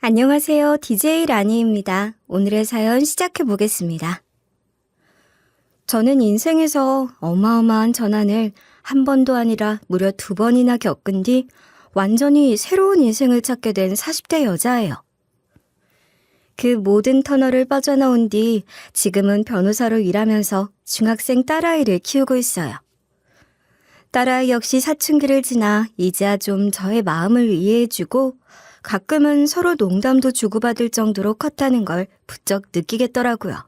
안녕하세요. DJ 라니입니다. 오늘의 사연 시작해 보겠습니다. 저는 인생에서 어마어마한 전환을 한 번도 아니라 무려 2번이나 겪은 뒤 완전히 새로운 인생을 찾게 된 40대 여자예요. 그 모든 터널을 빠져나온 뒤 지금은 변호사로 일하면서 중학생 딸아이를 키우고 있어요. 딸아이 역시 사춘기를 지나 이제야 좀 저의 마음을 이해해주고 가끔은 서로 농담도 주고받을 정도로 컸다는 걸 부쩍 느끼겠더라고요.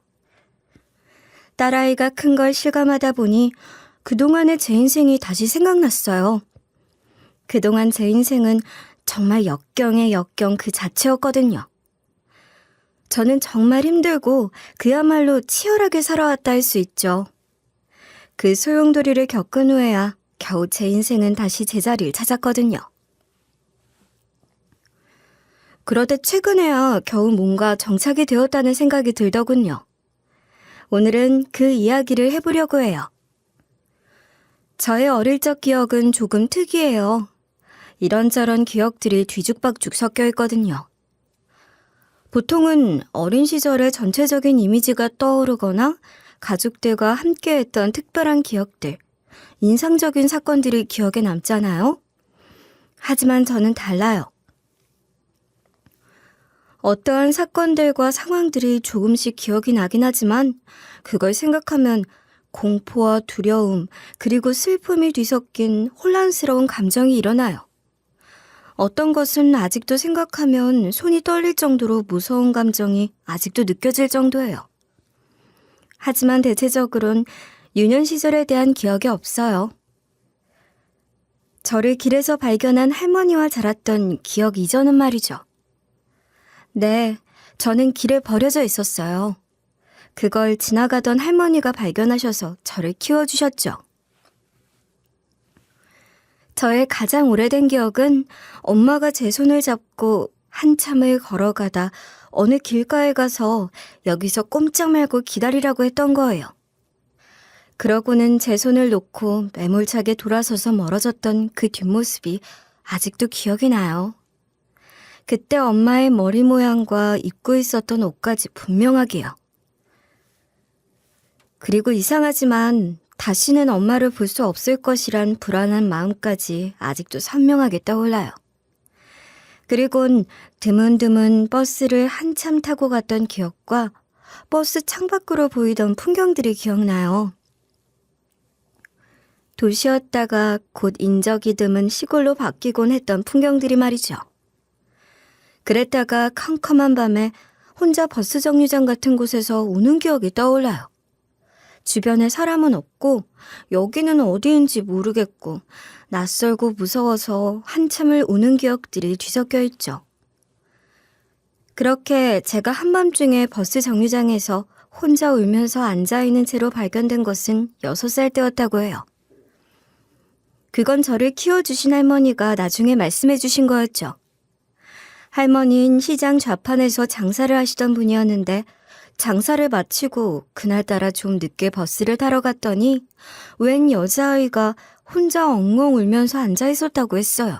딸아이가 큰 걸 실감하다 보니 그동안의 제 인생이 다시 생각났어요. 그동안 제 인생은 정말 역경의 역경 그 자체였거든요. 저는 정말 힘들고 그야말로 치열하게 살아왔다 할 수 있죠. 그 소용돌이를 겪은 후에야 겨우 제 인생은 다시 제자리를 찾았거든요. 그러다 최근에야 겨우 뭔가 정착이 되었다는 생각이 들더군요. 오늘은 그 이야기를 해보려고 해요. 저의 어릴 적 기억은 조금 특이해요. 이런저런 기억들이 뒤죽박죽 섞여 있거든요. 보통은 어린 시절의 전체적인 이미지가 떠오르거나 가족들과 함께했던 특별한 기억들, 인상적인 사건들이 기억에 남잖아요. 하지만 저는 달라요. 어떠한 사건들과 상황들이 조금씩 기억이 나긴 하지만 그걸 생각하면 공포와 두려움 그리고 슬픔이 뒤섞인 혼란스러운 감정이 일어나요. 어떤 것은 아직도 생각하면 손이 떨릴 정도로 무서운 감정이 아직도 느껴질 정도예요. 하지만 대체적으론 유년 시절에 대한 기억이 없어요. 저를 길에서 발견한 할머니와 자랐던 기억 이전은 말이죠. 네, 저는 길에 버려져 있었어요. 그걸 지나가던 할머니가 발견하셔서 저를 키워주셨죠. 저의 가장 오래된 기억은 엄마가 제 손을 잡고 한참을 걸어가다 어느 길가에 가서 여기서 꼼짝 말고 기다리라고 했던 거예요. 그러고는 제 손을 놓고 매몰차게 돌아서서 멀어졌던 그 뒷모습이 아직도 기억이 나요. 그때 엄마의 머리 모양과 입고 있었던 옷까지 분명하게요. 그리고 이상하지만 다시는 엄마를 볼 수 없을 것이란 불안한 마음까지 아직도 선명하게 떠올라요. 그리곤 드문드문 버스를 한참 타고 갔던 기억과 버스 창밖으로 보이던 풍경들이 기억나요. 도시였다가 곧 인적이 드문 시골로 바뀌곤 했던 풍경들이 말이죠. 그랬다가 캄캄한 밤에 혼자 버스 정류장 같은 곳에서 우는 기억이 떠올라요. 주변에 사람은 없고 여기는 어디인지 모르겠고 낯설고 무서워서 한참을 우는 기억들이 뒤섞여 있죠. 그렇게 제가 한밤중에 버스 정류장에서 혼자 울면서 앉아있는 채로 발견된 것은 6살 때였다고 해요. 그건 저를 키워주신 할머니가 나중에 말씀해 주신 거였죠. 할머니는 시장 좌판에서 장사를 하시던 분이었는데 장사를 마치고 그날따라 좀 늦게 버스를 타러 갔더니 웬 여자아이가 혼자 엉엉 울면서 앉아 있었다고 했어요.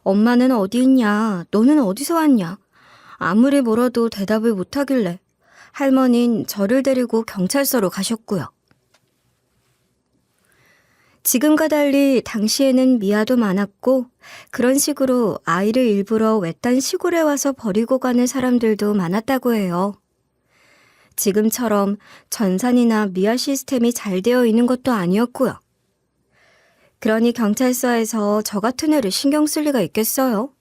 엄마는 어디 있냐? 너는 어디서 왔냐? 아무리 물어도 대답을 못하길래 할머니는 저를 데리고 경찰서로 가셨고요. 지금과 달리 당시에는 미아도 많았고 그런 식으로 아이를 일부러 외딴 시골에 와서 버리고 가는 사람들도 많았다고 해요. 지금처럼 전산이나 미아 시스템이 잘 되어 있는 것도 아니었고요. 그러니 경찰서에서 저 같은 애를 신경 쓸 리가 있겠어요?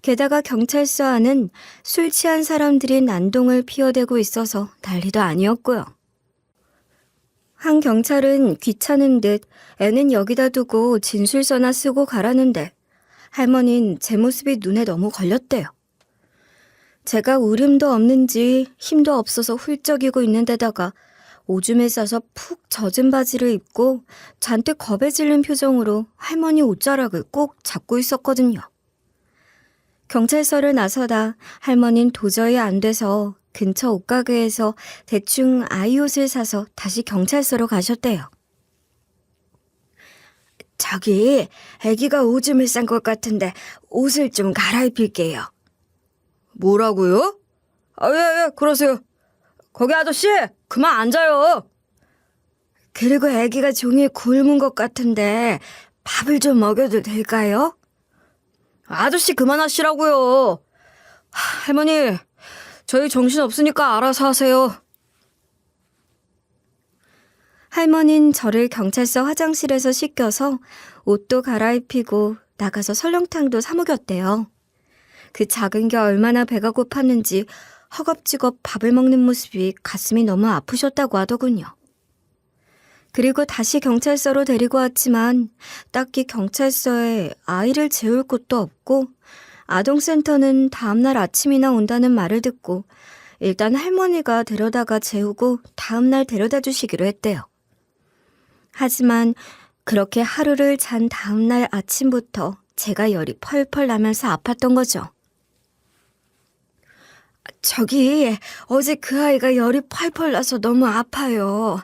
게다가 경찰서 안은 술 취한 사람들이 난동을 피워대고 있어서 난리도 아니었고요. 한 경찰은 귀찮은 듯 애는 여기다 두고 진술서나 쓰고 가라는데 할머니는 제 모습이 눈에 너무 걸렸대요. 제가 울음도 없는지 힘도 없어서 훌쩍이고 있는 데다가 오줌에 싸서 푹 젖은 바지를 입고 잔뜩 겁에 질린 표정으로 할머니 옷자락을 꼭 잡고 있었거든요. 경찰서를 나서다 할머니는 도저히 안 돼서 근처 옷가게에서 대충 아이 옷을 사서 다시 경찰서로 가셨대요. 저기, 아기가 오줌을 싼 것 같은데 옷을 좀 갈아입힐게요. 뭐라고요? 예, 그러세요. 거기 아저씨, 그만 앉아요. 그리고 아기가 종일 굶은 것 같은데 밥을 좀 먹여도 될까요? 아저씨 그만하시라고요. 할머니, 저희 정신 없으니까 알아서 하세요. 할머니는 저를 경찰서 화장실에서 씻겨서 옷도 갈아입히고 나가서 설렁탕도 사 먹였대요. 그 작은 게 얼마나 배가 고팠는지 허겁지겁 밥을 먹는 모습이 가슴이 너무 아프셨다고 하더군요. 그리고 다시 경찰서로 데리고 왔지만 딱히 경찰서에 아이를 재울 곳도 없고 아동센터는 다음날 아침이나 온다는 말을 듣고 일단 할머니가 데려다가 재우고 다음날 데려다 주시기로 했대요. 하지만 그렇게 하루를 잔 다음날 아침부터 제가 열이 펄펄 나면서 아팠던 거죠. 저기 어제 그 아이가 열이 펄펄 나서 너무 아파요.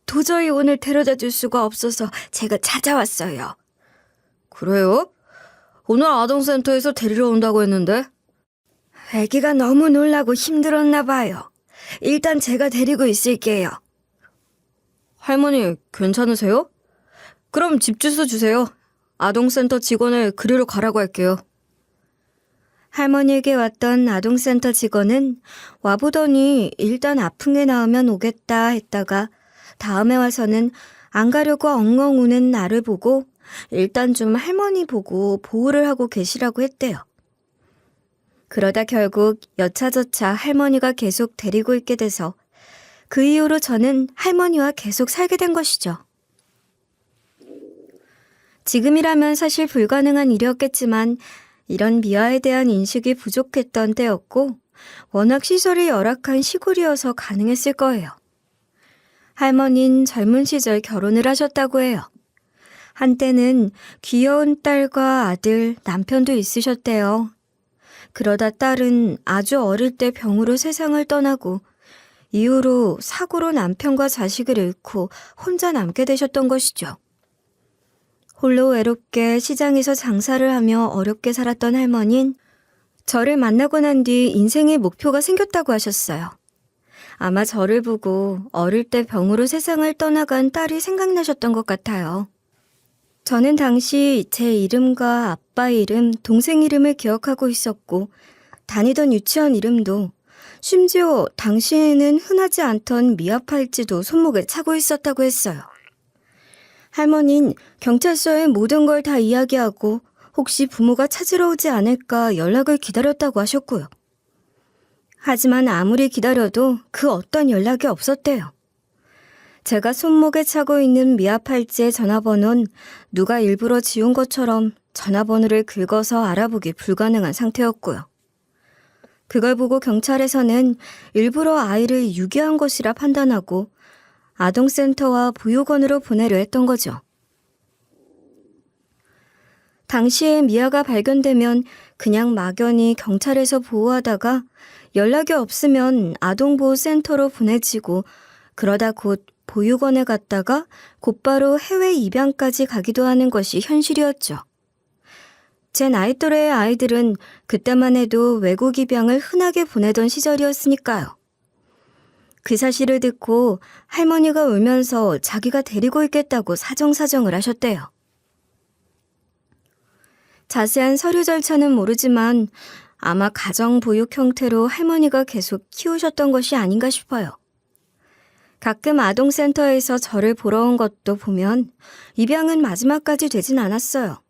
도저히 오늘 데려다 줄 수가 없어서 제가 찾아왔어요. 그래요? 오늘 아동센터에서 데리러 온다고 했는데? 아기가 너무 놀라고 힘들었나 봐요. 일단 제가 데리고 있을게요. 할머니 괜찮으세요? 그럼 집 주소 주세요. 아동센터 직원을 그리로 가라고 할게요. 할머니에게 왔던 아동센터 직원은 와보더니 일단 아픈 게 나으면 오겠다 했다가 다음에 와서는 안 가려고 엉엉 우는 나를 보고 일단 좀 할머니 보고 보호를 하고 계시라고 했대요. 그러다 결국 여차저차 할머니가 계속 데리고 있게 돼서 그 이후로 저는 할머니와 계속 살게 된 것이죠. 지금이라면 사실 불가능한 일이었겠지만 이런 미아에 대한 인식이 부족했던 때였고 워낙 시설이 열악한 시골이어서 가능했을 거예요. 할머니는 젊은 시절 결혼을 하셨다고 해요. 한때는 귀여운 딸과 아들, 남편도 있으셨대요. 그러다 딸은 아주 어릴 때 병으로 세상을 떠나고 이후로 사고로 남편과 자식을 잃고 혼자 남게 되셨던 것이죠. 홀로 외롭게 시장에서 장사를 하며 어렵게 살았던 할머니는 저를 만나고 난 뒤 인생의 목표가 생겼다고 하셨어요. 아마 저를 보고 어릴 때 병으로 세상을 떠나간 딸이 생각나셨던 것 같아요. 저는 당시 제 이름과 아빠 이름, 동생 이름을 기억하고 있었고 다니던 유치원 이름도 심지어 당시에는 흔하지 않던 미아팔찌도 손목에 차고 있었다고 했어요. 할머니는 경찰서에 모든 걸 다 이야기하고 혹시 부모가 찾으러 오지 않을까 연락을 기다렸다고 하셨고요. 하지만 아무리 기다려도 그 어떤 연락이 없었대요. 제가 손목에 차고 있는 미아팔찌의 전화번호는 누가 일부러 지운 것처럼 전화번호를 긁어서 알아보기 불가능한 상태였고요. 그걸 보고 경찰에서는 일부러 아이를 유기한 것이라 판단하고 아동센터와 보육원으로 보내려 했던 거죠. 당시에 미아가 발견되면 그냥 막연히 경찰에서 보호하다가 연락이 없으면 아동보호센터로 보내지고 그러다 곧 보육원에 갔다가 곧바로 해외 입양까지 가기도 하는 것이 현실이었죠. 제 나이 또래의 아이들은 그때만 해도 외국 입양을 흔하게 보내던 시절이었으니까요. 그 사실을 듣고 할머니가 울면서 자기가 데리고 있겠다고 사정사정을 하셨대요. 자세한 서류 절차는 모르지만 아마 가정보육 형태로 할머니가 계속 키우셨던 것이 아닌가 싶어요. 가끔 아동센터에서 저를 보러 온 것도 보면 입양은 마지막까지 되진 않았어요.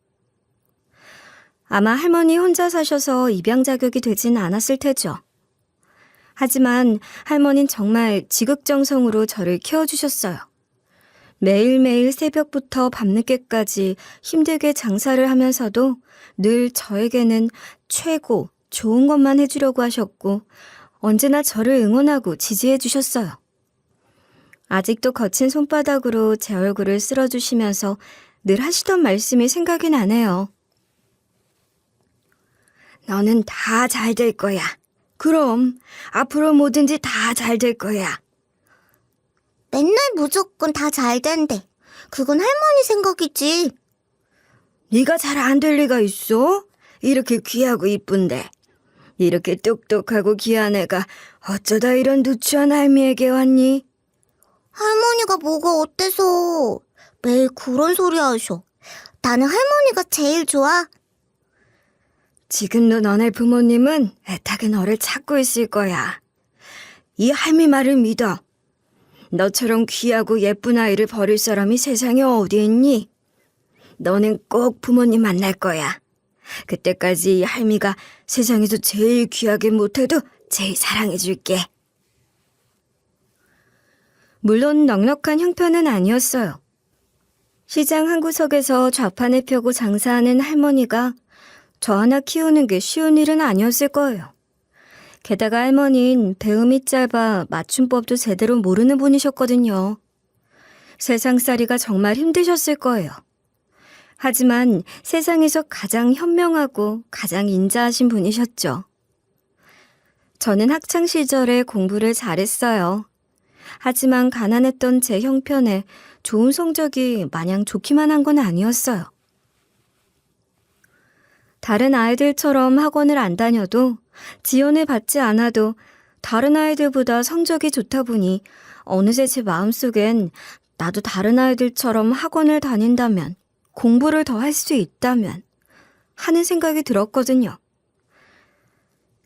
아마 할머니 혼자 사셔서 입양 자격이 되진 않았을 테죠. 하지만 할머니는 정말 지극정성으로 저를 키워주셨어요. 매일매일 새벽부터 밤늦게까지 힘들게 장사를 하면서도 늘 저에게는 최고, 좋은 것만 해주려고 하셨고 언제나 저를 응원하고 지지해 주셨어요. 아직도 거친 손바닥으로 제 얼굴을 쓸어주시면서 늘 하시던 말씀이 생각이 나네요. 너는 다 잘 될 거야. 그럼 앞으로 뭐든지 다 잘 될 거야. 맨날 무조건 다 잘 된대. 그건 할머니 생각이지. 네가 잘 안 될 리가 있어? 이렇게 귀하고 이쁜데. 이렇게 똑똑하고 귀한 애가 어쩌다 이런 누추한 할미에게 왔니? 할머니가 뭐가 어때서 매일 그런 소리 하셔. 나는 할머니가 제일 좋아. 지금도 너네 부모님은 애타게 너를 찾고 있을 거야. 이 할미 말을 믿어. 너처럼 귀하고 예쁜 아이를 버릴 사람이 세상에 어디 있니? 너는 꼭 부모님 만날 거야. 그때까지 이 할미가 세상에서 제일 귀하게 못해도 제일 사랑해줄게. 물론 넉넉한 형편은 아니었어요. 시장 한 구석에서 좌판을 펴고 장사하는 할머니가 저 하나 키우는 게 쉬운 일은 아니었을 거예요. 게다가 할머니는 배움이 짧아 맞춤법도 제대로 모르는 분이셨거든요. 세상살이가 정말 힘드셨을 거예요. 하지만 세상에서 가장 현명하고 가장 인자하신 분이셨죠. 저는 학창시절에 공부를 잘했어요. 하지만 가난했던 제 형편에 좋은 성적이 마냥 좋기만 한 건 아니었어요. 다른 아이들처럼 학원을 안 다녀도 지원을 받지 않아도 다른 아이들보다 성적이 좋다 보니 어느새 제 마음속엔 나도 다른 아이들처럼 학원을 다닌다면 공부를 더 할 수 있다면 하는 생각이 들었거든요.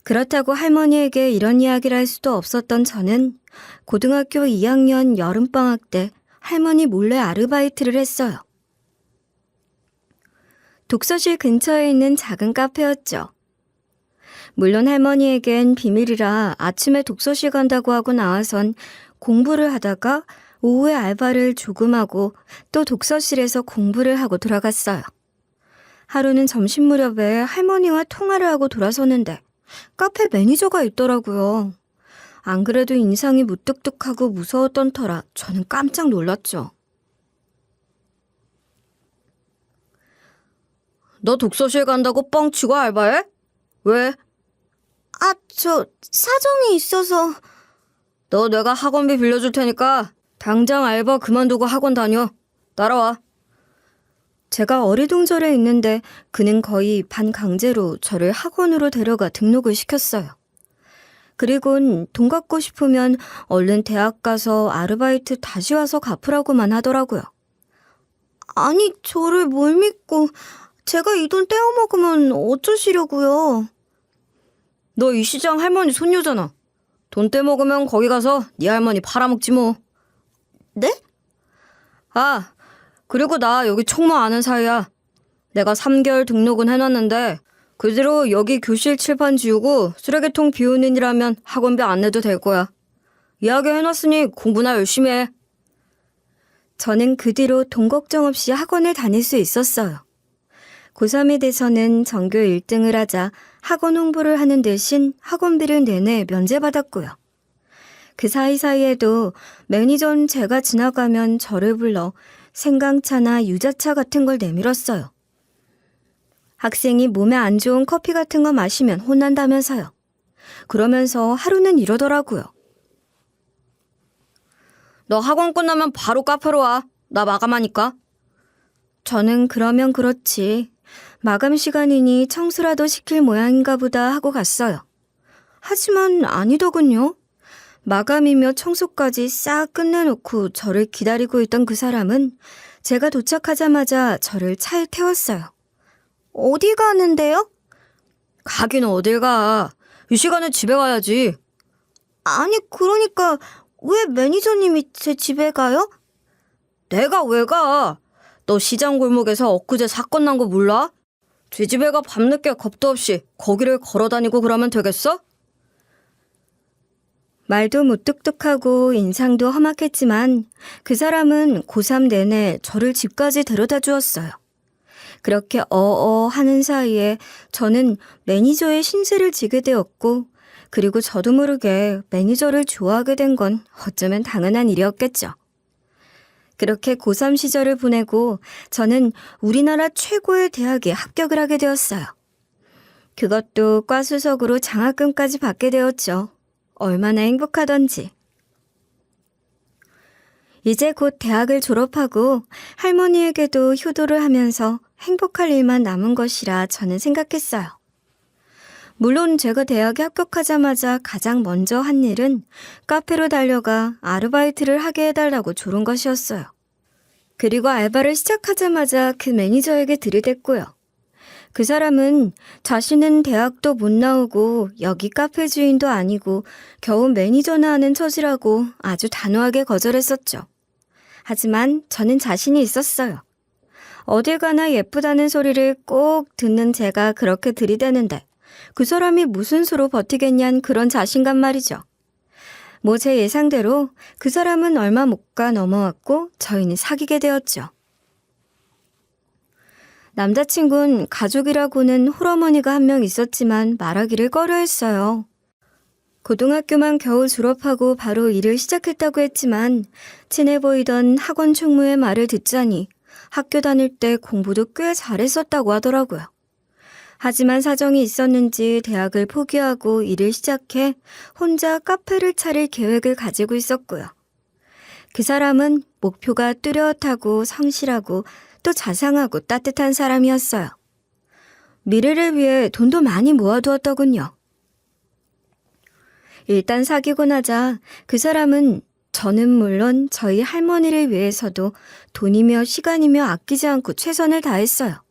그렇다고 할머니에게 이런 이야기를 할 수도 없었던 저는 고등학교 2학년 여름방학 때 할머니 몰래 아르바이트를 했어요. 독서실 근처에 있는 작은 카페였죠. 물론 할머니에겐 비밀이라 아침에 독서실 간다고 하고 나와선 공부를 하다가 오후에 알바를 조금 하고 또 독서실에서 공부를 하고 돌아갔어요. 하루는 점심 무렵에 할머니와 통화를 하고 돌아서는데 카페 매니저가 있더라고요. 안 그래도 인상이 무뚝뚝하고 무서웠던 터라 저는 깜짝 놀랐죠. 너 독서실 간다고 뻥치고 알바해? 왜? 사정이 있어서. 너 내가 학원비 빌려줄 테니까 당장 알바 그만두고 학원 다녀. 따라와. 제가 어리둥절해 있는데 그는 거의 반강제로 저를 학원으로 데려가 등록을 시켰어요. 그리곤 돈 갚고 싶으면 얼른 대학 가서 아르바이트 다시 와서 갚으라고만 하더라고요. 아니, 저를 뭘 믿고 제가 이 돈 떼어먹으면 어쩌시려고요? 너 이 시장 할머니 손녀잖아. 돈 떼먹으면 거기 가서 네 할머니 팔아먹지 뭐. 네? 아, 그리고 나 여기 총무 아는 사이야. 내가 3개월 등록은 해놨는데 그 뒤로 여기 교실 칠판 지우고 쓰레기통 비우는 일하면 학원비 안 내도 될 거야. 이야기 해놨으니 공부나 열심히 해. 저는 그 뒤로 돈 걱정 없이 학원을 다닐 수 있었어요. 고3이 돼서는 전교 1등을 하자 학원 홍보를 하는 대신 학원비를 내내 면제받았고요. 그 사이사이에도 매니저는 제가 지나가면 저를 불러 생강차나 유자차 같은 걸 내밀었어요. 학생이 몸에 안 좋은 커피 같은 거 마시면 혼난다면서요. 그러면서 하루는 이러더라고요. 너 학원 끝나면 바로 카페로 와. 나 마감하니까. 저는 그러면 그렇지. 마감 시간이니 청소라도 시킬 모양인가 보다 하고 갔어요. 하지만 아니더군요. 마감이며 청소까지 싹 끝내놓고 저를 기다리고 있던 그 사람은 제가 도착하자마자 저를 차에 태웠어요. 어디 가는데요? 가긴 어딜 가. 이 시간에 집에 가야지. 아니, 그러니까 왜 매니저님이 제 집에 가요? 내가 왜 가? 너 시장 골목에서 엊그제 사건 난 거 몰라? 쥐집에 가 밤늦게 겁도 없이 거기를 걸어다니고 그러면 되겠어? 말도 무뚝뚝하고 인상도 험악했지만 그 사람은 고3 내내 저를 집까지 데려다 주었어요. 그렇게 하는 사이에 저는 매니저의 신세를 지게 되었고 그리고 저도 모르게 매니저를 좋아하게 된 건 어쩌면 당연한 일이었겠죠. 그렇게 고3 시절을 보내고 저는 우리나라 최고의 대학에 합격을 하게 되었어요. 그것도 과수석으로 장학금까지 받게 되었죠. 얼마나 행복하던지. 이제 곧 대학을 졸업하고 할머니에게도 효도를 하면서 행복할 일만 남은 것이라 저는 생각했어요. 물론 제가 대학에 합격하자마자 가장 먼저 한 일은 카페로 달려가 아르바이트를 하게 해달라고 조른 것이었어요. 그리고 알바를 시작하자마자 그 매니저에게 들이댔고요. 그 사람은 자신은 대학도 못 나오고 여기 카페 주인도 아니고 겨우 매니저나 하는 처지라고 아주 단호하게 거절했었죠. 하지만 저는 자신이 있었어요. 어딜 가나 예쁘다는 소리를 꼭 듣는 제가 그렇게 들이대는데 그 사람이 무슨 수로 버티겠냐는 그런 자신감 말이죠. 뭐 제 예상대로 그 사람은 얼마 못 가 넘어왔고 저희는 사귀게 되었죠. 남자친구는 가족이라고는 홀어머니가 한 명 있었지만 말하기를 꺼려했어요. 고등학교만 겨우 졸업하고 바로 일을 시작했다고 했지만 친해 보이던 학원 총무의 말을 듣자니 학교 다닐 때 공부도 꽤 잘했었다고 하더라고요. 하지만 사정이 있었는지 대학을 포기하고 일을 시작해 혼자 카페를 차릴 계획을 가지고 있었고요. 그 사람은 목표가 뚜렷하고 성실하고 또 자상하고 따뜻한 사람이었어요. 미래를 위해 돈도 많이 모아두었더군요. 일단 사귀고 나자 그 사람은 저는 물론 저희 할머니를 위해서도 돈이며 시간이며 아끼지 않고 최선을 다했어요.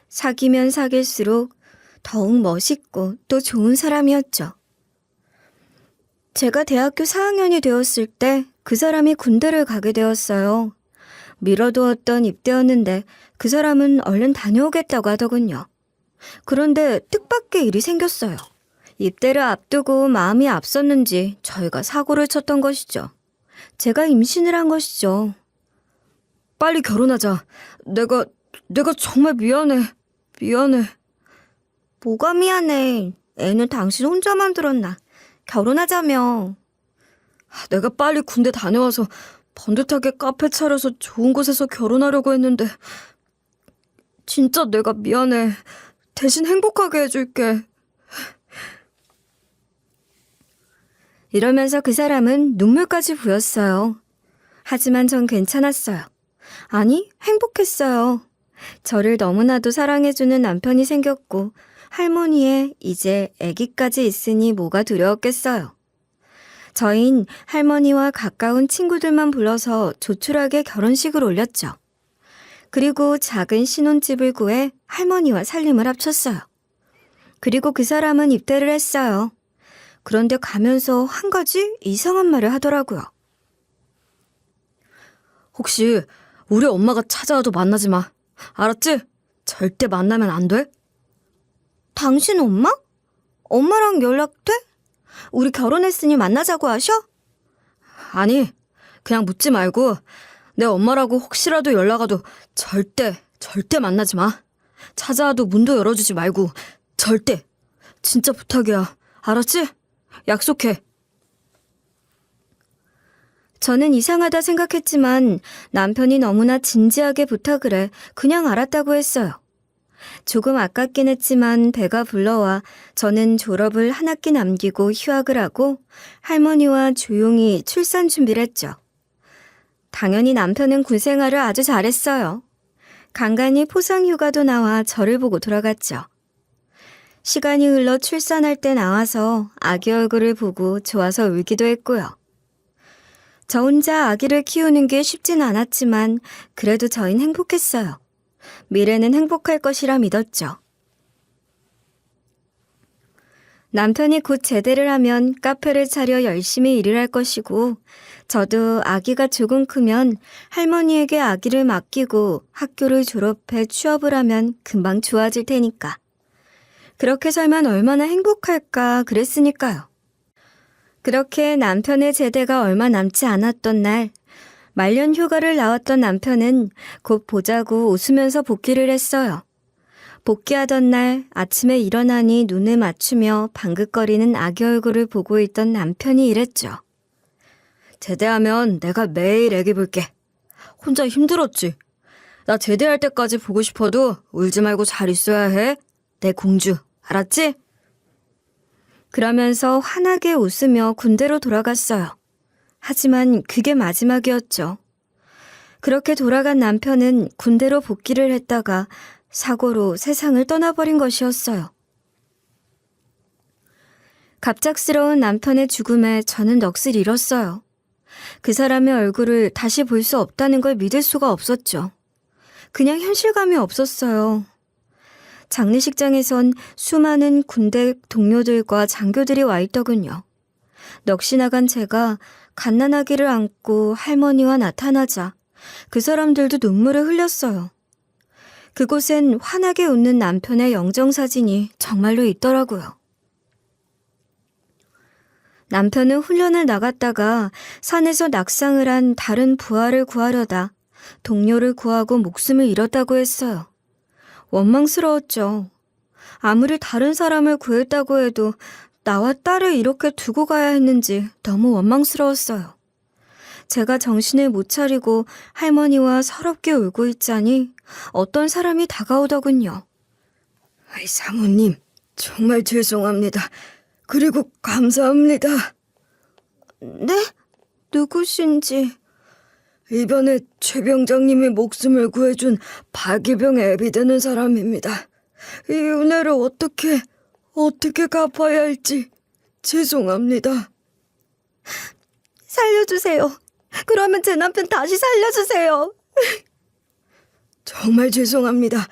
사귀면 사귈수록 더욱 멋있고 또 좋은 사람이었죠. 제가 대학교 4학년이 되었을 때 그 사람이 군대를 가게 되었어요. 미뤄두었던 입대였는데 그 사람은 얼른 다녀오겠다고 하더군요. 그런데 뜻밖의 일이 생겼어요. 입대를 앞두고 마음이 앞섰는지 저희가 사고를 쳤던 것이죠. 제가 임신을 한 것이죠. 빨리 결혼하자. 내가 정말 미안해. 뭐가 미안해. 애는 당신 혼자 만들었나. 결혼하자며. 내가 빨리 군대 다녀와서 번듯하게 카페 차려서 좋은 곳에서 결혼하려고 했는데 진짜 내가 미안해. 대신 행복하게 해줄게. 이러면서 그 사람은 눈물까지 부었어요. 하지만 전 괜찮았어요. 아니, 행복했어요. 저를 너무나도 사랑해주는 남편이 생겼고 할머니에 이제 아기까지 있으니 뭐가 두려웠겠어요. 저흰 할머니와 가까운 친구들만 불러서 조촐하게 결혼식을 올렸죠. 그리고 작은 신혼집을 구해 할머니와 살림을 합쳤어요. 그리고 그 사람은 입대를 했어요. 그런데 가면서 한 가지 이상한 말을 하더라고요. 혹시 우리 엄마가 찾아와도 만나지 마. 알았지? 절대 만나면 안 돼? 당신 엄마? 엄마랑 연락돼? 우리 결혼했으니 만나자고 하셔? 아니, 그냥 묻지 말고 내 엄마라고 혹시라도 연락 와도 절대 만나지 마. 찾아와도 문도 열어주지 말고 절대. 진짜 부탁이야. 알았지? 약속해. 저는 이상하다 생각했지만 남편이 너무나 진지하게 부탁을 해 그냥 알았다고 했어요. 조금 아깝긴 했지만 배가 불러와 저는 졸업을 한 학기 남기고 휴학을 하고 할머니와 조용히 출산 준비를 했죠. 당연히 남편은 군 생활을 아주 잘했어요. 간간히 포상휴가도 나와 저를 보고 돌아갔죠. 시간이 흘러 출산할 때 나와서 아기 얼굴을 보고 좋아서 울기도 했고요. 저 혼자 아기를 키우는 게 쉽진 않았지만 그래도 저흰 행복했어요. 미래는 행복할 것이라 믿었죠. 남편이 곧 제대를 하면 카페를 차려 열심히 일을 할 것이고 저도 아기가 조금 크면 할머니에게 아기를 맡기고 학교를 졸업해 취업을 하면 금방 좋아질 테니까. 그렇게 살면 얼마나 행복할까 그랬으니까요. 그렇게 남편의 제대가 얼마 남지 않았던 날 말년 휴가를 나왔던 남편은 곧 보자고 웃으면서 복귀를 했어요. 복귀하던 날 아침에 일어나니 눈을 맞추며 방긋거리는 아기 얼굴을 보고 있던 남편이 이랬죠. 제대하면 내가 매일 애기 볼게. 혼자 힘들었지. 나 제대할 때까지 보고 싶어도 울지 말고 잘 있어야 해. 내 공주. 알았지? 그러면서 환하게 웃으며 군대로 돌아갔어요. 하지만 그게 마지막이었죠. 그렇게 돌아간 남편은 군대로 복귀를 했다가 사고로 세상을 떠나버린 것이었어요. 갑작스러운 남편의 죽음에 저는 넋을 잃었어요. 그 사람의 얼굴을 다시 볼 수 없다는 걸 믿을 수가 없었죠. 그냥 현실감이 없었어요. 장례식장에선 수많은 군대 동료들과 장교들이 와 있더군요. 넋이 나간 제가 갓난아기를 안고 할머니와 나타나자 그 사람들도 눈물을 흘렸어요. 그곳엔 환하게 웃는 남편의 영정사진이 정말로 있더라고요. 남편은 훈련을 나갔다가 산에서 낙상을 한 다른 부하를 구하려다 동료를 구하고 목숨을 잃었다고 했어요. 원망스러웠죠. 아무리 다른 사람을 구했다고 해도 나와 딸을 이렇게 두고 가야 했는지 너무 원망스러웠어요. 제가 정신을 못 차리고 할머니와 서럽게 울고 있자니 어떤 사람이 다가오더군요. 사모님, 정말 죄송합니다. 그리고 감사합니다. 네? 누구신지. 이번에 최 병장님이 목숨을 구해준 박이병의 애비 되는 사람입니다. 이 은혜를 어떻게 갚아야 할지 죄송합니다. 살려주세요. 그러면 제 남편 다시 살려주세요. 정말 죄송합니다.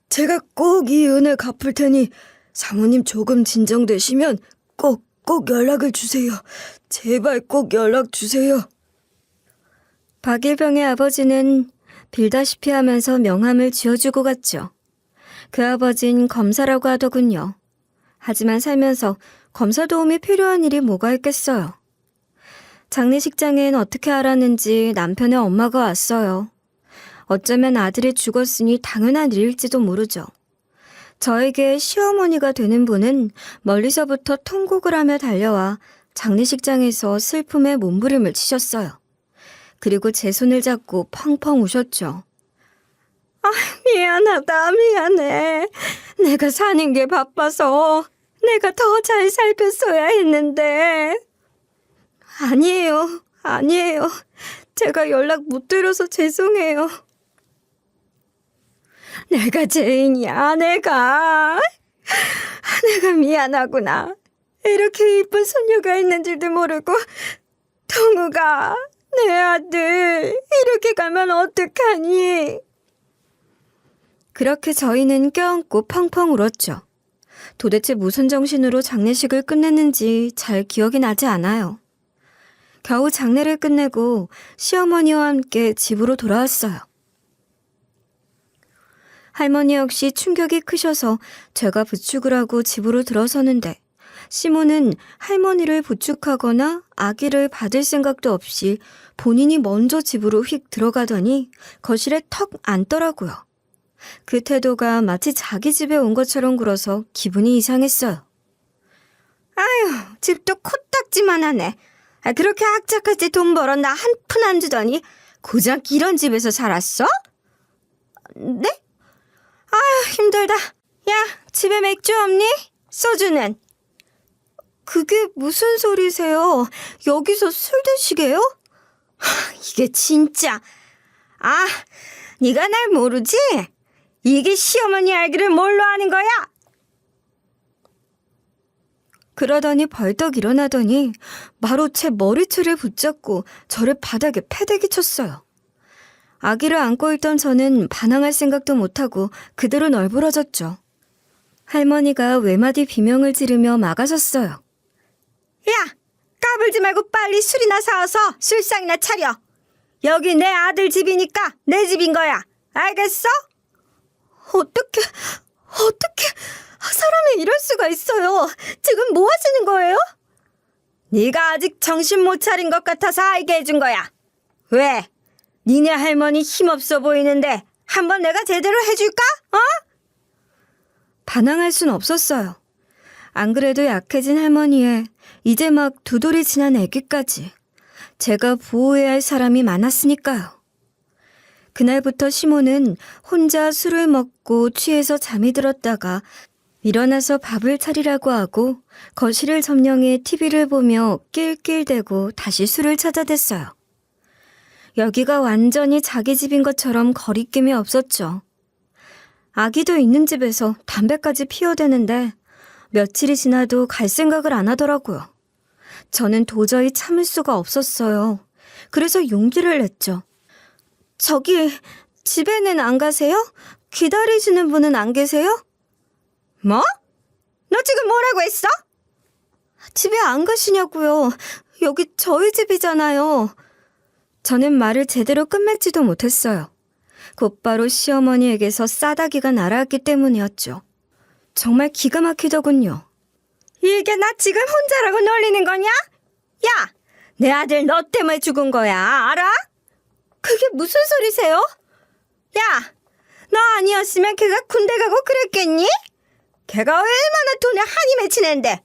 제가 꼭 이 은혜 갚을 테니 사모님 조금 진정되시면 꼭 연락을 주세요. 제발 꼭 연락 주세요. 박일병의 아버지는 빌다시피 하면서 명함을 지어주고 갔죠. 그 아버진 검사라고 하더군요. 하지만 살면서 검사 도움이 필요한 일이 뭐가 있겠어요. 장례식장엔 어떻게 알았는지 남편의 엄마가 왔어요. 어쩌면 아들이 죽었으니 당연한 일일지도 모르죠. 저에게 시어머니가 되는 분은 멀리서부터 통곡을 하며 달려와 장례식장에서 슬픔에 몸부림을 치셨어요. 그리고 제 손을 잡고 펑펑 우셨죠. 미안하다, 미안해. 내가 사는 게 바빠서 내가 더 잘 살폈어야 했는데. 아니에요. 제가 연락 못 드려서 죄송해요. 내가 죄인이야, 내가 미안하구나. 이렇게 이쁜 손녀가 있는 줄도 모르고 동우가, 내 아들, 이렇게 가면 어떡하니? 그렇게 저희는 껴안고 펑펑 울었죠. 도대체 무슨 정신으로 장례식을 끝냈는지 잘 기억이 나지 않아요. 겨우 장례를 끝내고 시어머니와 함께 집으로 돌아왔어요. 할머니 역시 충격이 크셔서 제가 부축을 하고 집으로 들어서는데 시모는 할머니를 부축하거나 아기를 받을 생각도 없이 본인이 먼저 집으로 휙 들어가더니 거실에 턱 앉더라고요. 그 태도가 마치 자기 집에 온 것처럼 굴어서 기분이 이상했어요. 아유, 집도 코딱지만 하네. 그렇게 악착같이 돈 벌어 나 한 푼 안 주더니 고작 이런 집에서 살았어? 네? 아유, 힘들다. 야, 집에 맥주 없니? 소주는? 그게 무슨 소리세요? 여기서 술 드시게요? 이게 진짜. 네가 날 모르지? 이게 시어머니 알기를 뭘로 아는 거야? 그러더니 벌떡 일어나더니 바로 제 머리채를 붙잡고 저를 바닥에 패대기 쳤어요. 아기를 안고 있던 저는 반항할 생각도 못하고 그대로 널브러졌죠. 할머니가 외마디 비명을 지르며 막아섰어요. 야! 까불지 말고 빨리 술이나 사와서 술상이나 차려. 여기 내 아들 집이니까 내 집인 거야. 알겠어? 어떻게 사람이 이럴 수가 있어요. 지금 뭐 하시는 거예요? 네가 아직 정신 못 차린 것 같아서 알게 해준 거야. 왜? 니네 할머니 힘없어 보이는데 한번 내가 제대로 해줄까? 반항할 순 없었어요. 안 그래도 약해진 할머니에 이제 막 두 돌이 지난 아기까지 제가 보호해야 할 사람이 많았으니까요. 그날부터 시모는 혼자 술을 먹고 취해서 잠이 들었다가 일어나서 밥을 차리라고 하고 거실을 점령해 TV를 보며 낄낄대고 다시 술을 찾아댔어요. 여기가 완전히 자기 집인 것처럼 거리낌이 없었죠. 아기도 있는 집에서 담배까지 피워대는데 며칠이 지나도 갈 생각을 안 하더라고요. 저는 도저히 참을 수가 없었어요. 그래서 용기를 냈죠. 저기, 집에는 안 가세요? 기다리시는 분은 안 계세요? 뭐? 너 지금 뭐라고 했어? 집에 안 가시냐고요. 여기 저희 집이잖아요. 저는 말을 제대로 끝맺지도 못했어요. 곧바로 시어머니에게서 싸다기가 날아왔기 때문이었죠. 정말 기가 막히더군요. 이게 나 지금 혼자라고 놀리는 거냐? 야! 내 아들 너 때문에 죽은 거야, 알아? 그게 무슨 소리세요? 야! 너 아니었으면 걔가 군대 가고 그랬겠니? 걔가 얼마나 돈에 한이 맺히는데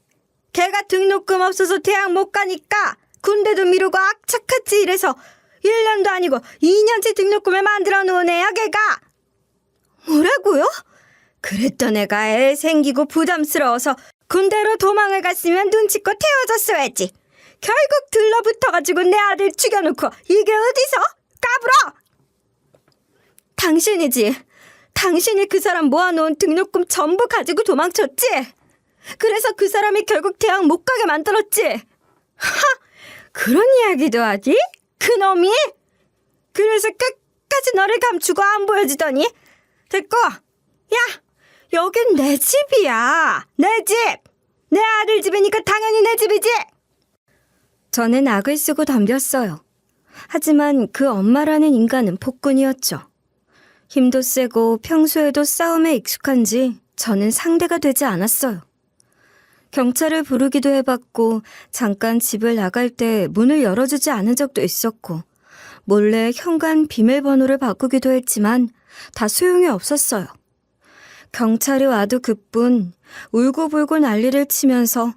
걔가 등록금 없어서 대학 못 가니까 군대도 미루고 악착같이 일해서 1년도 아니고 2년치 등록금을 만들어 놓은 애야 걔가. 뭐라고요? 그랬던 애가 애 생기고 부담스러워서 군대로 도망을 갔으면 눈치껏 태워줬어야지. 결국 들러붙어가지고 내 아들 죽여놓고 이게 어디서? 까불어! 당신이지. 당신이 그 사람 모아놓은 등록금 전부 가지고 도망쳤지? 그래서 그 사람이 결국 대학 못 가게 만들었지? 하! 그런 이야기도 하지? 그놈이? 그래서 끝까지 너를 감추고 안 보여주더니? 됐고, 야! 여긴 내 집이야. 내 집! 내 아들 집이니까 당연히 내 집이지! 저는 악을 쓰고 덤볐어요. 하지만 그 엄마라는 인간은 폭군이었죠. 힘도 세고 평소에도 싸움에 익숙한지 저는 상대가 되지 않았어요. 경찰을 부르기도 해봤고 잠깐 집을 나갈 때 문을 열어주지 않은 적도 있었고 몰래 현관 비밀번호를 바꾸기도 했지만 다 소용이 없었어요. 경찰이 와도 그뿐 울고불고 난리를 치면서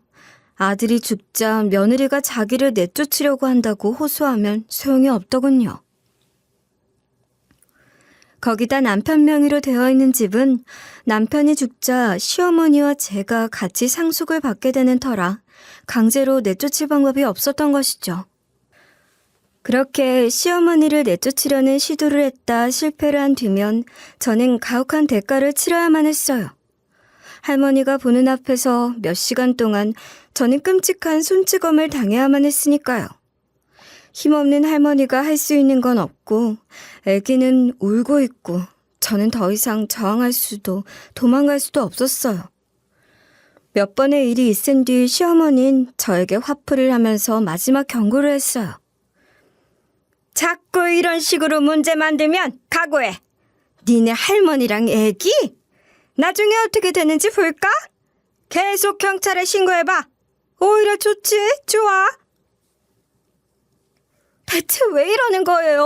아들이 죽자 며느리가 자기를 내쫓으려고 한다고 호소하면 소용이 없더군요. 거기다 남편 명의로 되어 있는 집은 남편이 죽자 시어머니와 제가 같이 상속을 받게 되는 터라 강제로 내쫓을 방법이 없었던 것이죠. 그렇게 시어머니를 내쫓으려는 시도를 했다 실패를 한 뒤면 저는 가혹한 대가를 치러야만 했어요. 할머니가 보는 앞에서 몇 시간 동안 저는 끔찍한 손찌검을 당해야만 했으니까요. 힘없는 할머니가 할 수 있는 건 없고 아기는 울고 있고 저는 더 이상 저항할 수도 도망갈 수도 없었어요. 몇 번의 일이 있은 뒤 시어머니는 저에게 화풀이를 하면서 마지막 경고를 했어요. 자꾸 이런 식으로 문제 만들면 각오해. 니네 할머니랑 애기? 나중에 어떻게 되는지 볼까? 계속 경찰에 신고해봐. 오히려 좋지, 좋아. 대체 왜 이러는 거예요?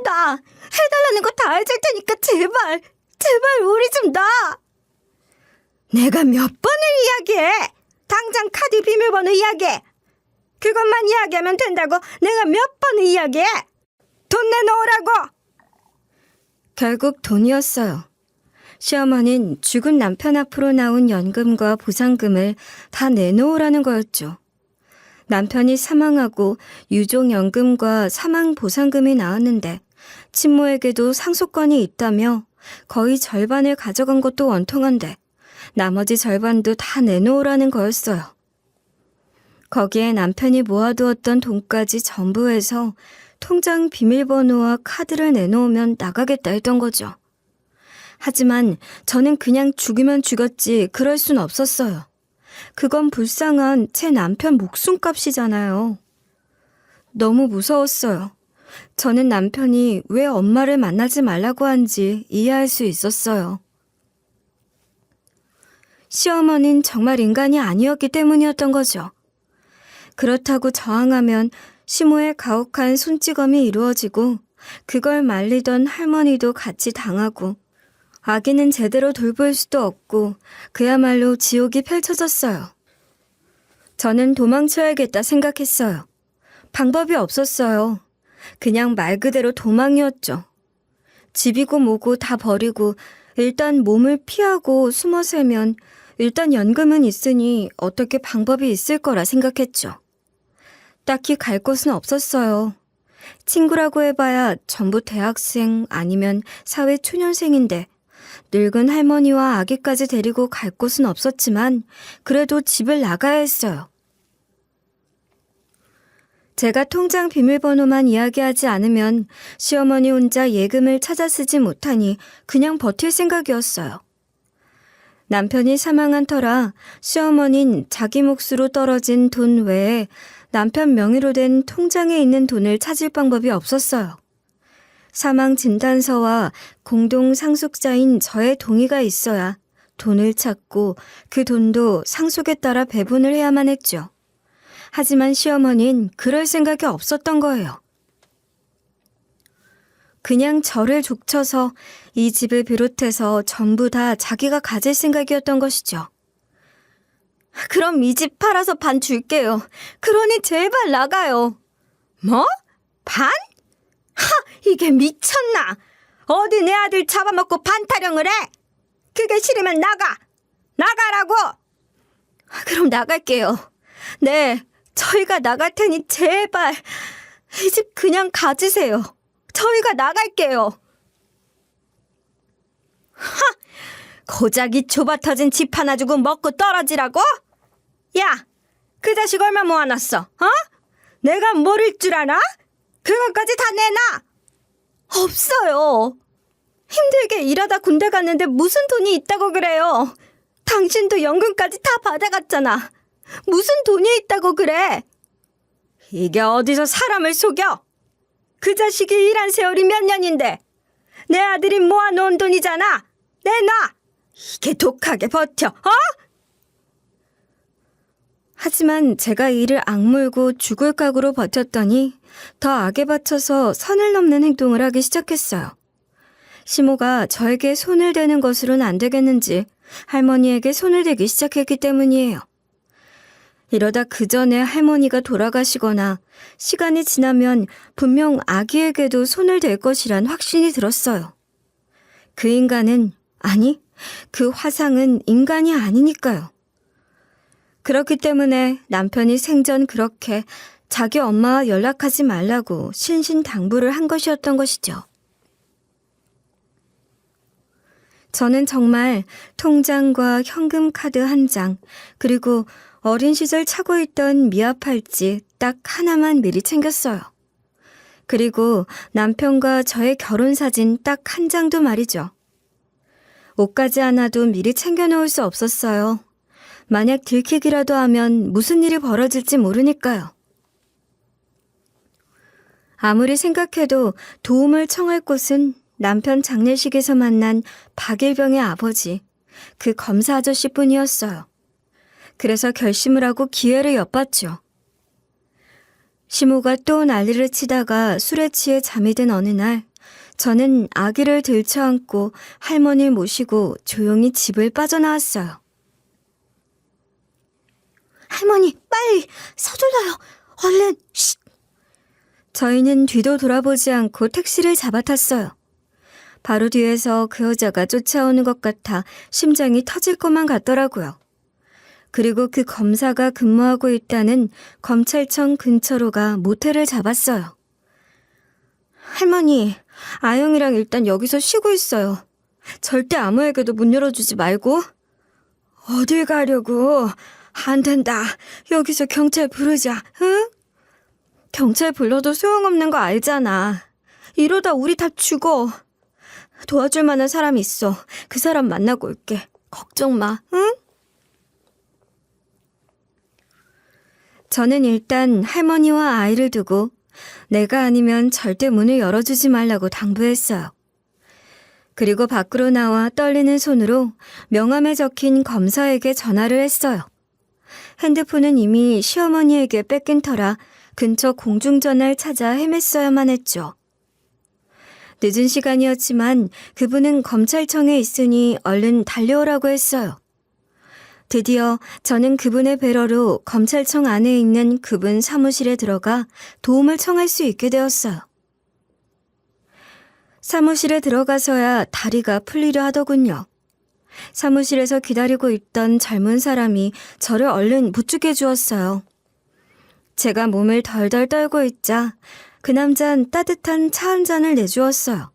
나 해달라는 거 다 해줄 테니까 제발 우리 좀 놔. 내가 몇 번을 이야기해. 당장 카드 비밀번호 이야기해. 그것만 이야기하면 된다고 내가 몇 번을 이야기해. 돈 내놓으라고. 결국 돈이었어요. 시어머니는 죽은 남편 앞으로 나온 연금과 보상금을 다 내놓으라는 거였죠. 남편이 사망하고 유족연금과 사망보상금이 나왔는데 친모에게도 상속권이 있다며 거의 절반을 가져간 것도 원통한데 나머지 절반도 다 내놓으라는 거였어요. 거기에 남편이 모아두었던 돈까지 전부 해서 통장 비밀번호와 카드를 내놓으면 나가겠다 했던 거죠. 하지만 저는 그냥 죽이면 죽였지 그럴 순 없었어요. 그건 불쌍한 제 남편 목숨값이잖아요. 너무 무서웠어요. 저는 남편이 왜 엄마를 만나지 말라고 한지 이해할 수 있었어요. 시어머니는 정말 인간이 아니었기 때문이었던 거죠. 그렇다고 저항하면 시모의 가혹한 손찌검이 이루어지고 그걸 말리던 할머니도 같이 당하고 아기는 제대로 돌볼 수도 없고 그야말로 지옥이 펼쳐졌어요. 저는 도망쳐야겠다 생각했어요. 방법이 없었어요. 그냥 말 그대로 도망이었죠. 집이고 뭐고 다 버리고 일단 몸을 피하고 숨어 살면 일단 연금은 있으니 어떻게 방법이 있을 거라 생각했죠. 딱히 갈 곳은 없었어요. 친구라고 해봐야 전부 대학생 아니면 사회 초년생인데 늙은 할머니와 아기까지 데리고 갈 곳은 없었지만 그래도 집을 나가야 했어요. 제가 통장 비밀번호만 이야기하지 않으면 시어머니 혼자 예금을 찾아 쓰지 못하니 그냥 버틸 생각이었어요. 남편이 사망한 터라 시어머니는 자기 몫으로 떨어진 돈 외에 남편 명의로 된 통장에 있는 돈을 찾을 방법이 없었어요. 사망 진단서와 공동 상속자인 저의 동의가 있어야 돈을 찾고 그 돈도 상속에 따라 배분을 해야만 했죠. 하지만 시어머니는 그럴 생각이 없었던 거예요. 그냥 저를 족쳐서 이 집을 비롯해서 전부 다 자기가 가질 생각이었던 것이죠. 그럼 이 집 팔아서 반 줄게요. 그러니 제발 나가요. 뭐? 반? 하! 이게 미쳤나? 어디 내 아들 잡아먹고 반 타령을 해? 그게 싫으면 나가! 나가라고! 그럼 나갈게요. 네, 저희가 나갈 테니 제발 이 집 그냥 가지세요. 저희가 나갈게요. 하! 고작 이 좁아터진 집 하나 주고 먹고 떨어지라고? 야! 그 자식 얼마 모아놨어? 어? 내가 모를 줄 아나? 그것까지 다 내놔! 없어요. 힘들게 일하다 군대 갔는데 무슨 돈이 있다고 그래요? 당신도 연금까지 다 받아갔잖아. 무슨 돈이 있다고 그래? 이게 어디서 사람을 속여? 그 자식이 일한 세월이 몇 년인데 내 아들이 모아놓은 돈이잖아. 내놔! 이게 독하게 버텨, 어? 하지만 제가 이를 악물고 죽을 각오로 버텼더니 더 악에 받쳐서 선을 넘는 행동을 하기 시작했어요. 시모가 저에게 손을 대는 것으로는 안 되겠는지 할머니에게 손을 대기 시작했기 때문이에요. 이러다 그 전에 할머니가 돌아가시거나 시간이 지나면 분명 아기에게도 손을 댈 것이란 확신이 들었어요. 그 인간은, 아니, 그 화상은 인간이 아니니까요. 그렇기 때문에 남편이 생전 그렇게 자기 엄마와 연락하지 말라고 신신당부를 한 것이었던 것이죠. 저는 정말 통장과 현금 카드 한 장, 그리고 어린 시절 차고 있던 미아 팔찌 딱 하나만 미리 챙겼어요. 그리고 남편과 저의 결혼 사진 딱 한 장도 말이죠. 옷까지 하나도 미리 챙겨놓을 수 없었어요. 만약 들키기라도 하면 무슨 일이 벌어질지 모르니까요. 아무리 생각해도 도움을 청할 곳은 남편 장례식에서 만난 박일병의 아버지, 그 검사 아저씨뿐이었어요. 그래서 결심을 하고 기회를 엿봤죠. 시모가 또 난리를 치다가 술에 취해 잠이 든 어느 날 저는 아기를 들쳐안고 할머니를 모시고 조용히 집을 빠져나왔어요. 할머니, 빨리 서둘러요. 얼른. 쉿. 저희는 뒤도 돌아보지 않고 택시를 잡아탔어요. 바로 뒤에서 그 여자가 쫓아오는 것 같아 심장이 터질 것만 같더라고요. 그리고 그 검사가 근무하고 있다는 검찰청 근처로 가 모텔을 잡았어요. 할머니, 아영이랑 일단 여기서 쉬고 있어요. 절대 아무에게도 문 열어주지 말고. 어딜 가려고? 안 된다. 여기서 경찰 부르자, 응? 경찰 불러도 소용없는 거 알잖아. 이러다 우리 다 죽어. 도와줄 만한 사람 있어. 그 사람 만나고 올게. 걱정 마, 응? 저는 일단 할머니와 아이를 두고 내가 아니면 절대 문을 열어주지 말라고 당부했어요. 그리고 밖으로 나와 떨리는 손으로 명함에 적힌 검사에게 전화를 했어요. 핸드폰은 이미 시어머니에게 뺏긴 터라 근처 공중전화를 찾아 헤맸어야만 했죠. 늦은 시간이었지만 그분은 검찰청에 있으니 얼른 달려오라고 했어요. 드디어 저는 그분의 배려로 검찰청 안에 있는 그분 사무실에 들어가 도움을 청할 수 있게 되었어요. 사무실에 들어가서야 다리가 풀리려 하더군요. 사무실에서 기다리고 있던 젊은 사람이 저를 얼른 부축해 주었어요. 제가 몸을 덜덜 떨고 있자 그 남잔 따뜻한 차 한 잔을 내주었어요.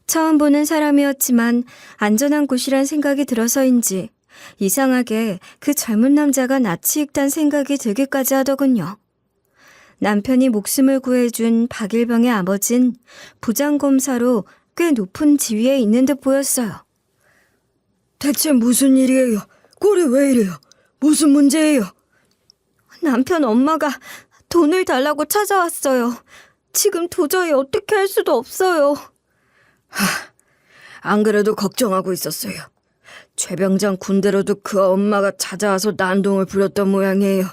처음 보는 사람이었지만 안전한 곳이란 생각이 들어서인지 이상하게 그 젊은 남자가 낯이 익단 생각이 들기까지 하더군요. 남편이 목숨을 구해준 박일병의 아버진 부장검사로 꽤 높은 지위에 있는 듯 보였어요. 대체 무슨 일이에요? 꼴이 왜 이래요? 무슨 문제예요? 남편 엄마가 돈을 달라고 찾아왔어요. 지금 도저히 어떻게 할 수도 없어요. 안 그래도 걱정하고 있었어요. 최병장 군대로도 그 엄마가 찾아와서 난동을 부렸던 모양이에요.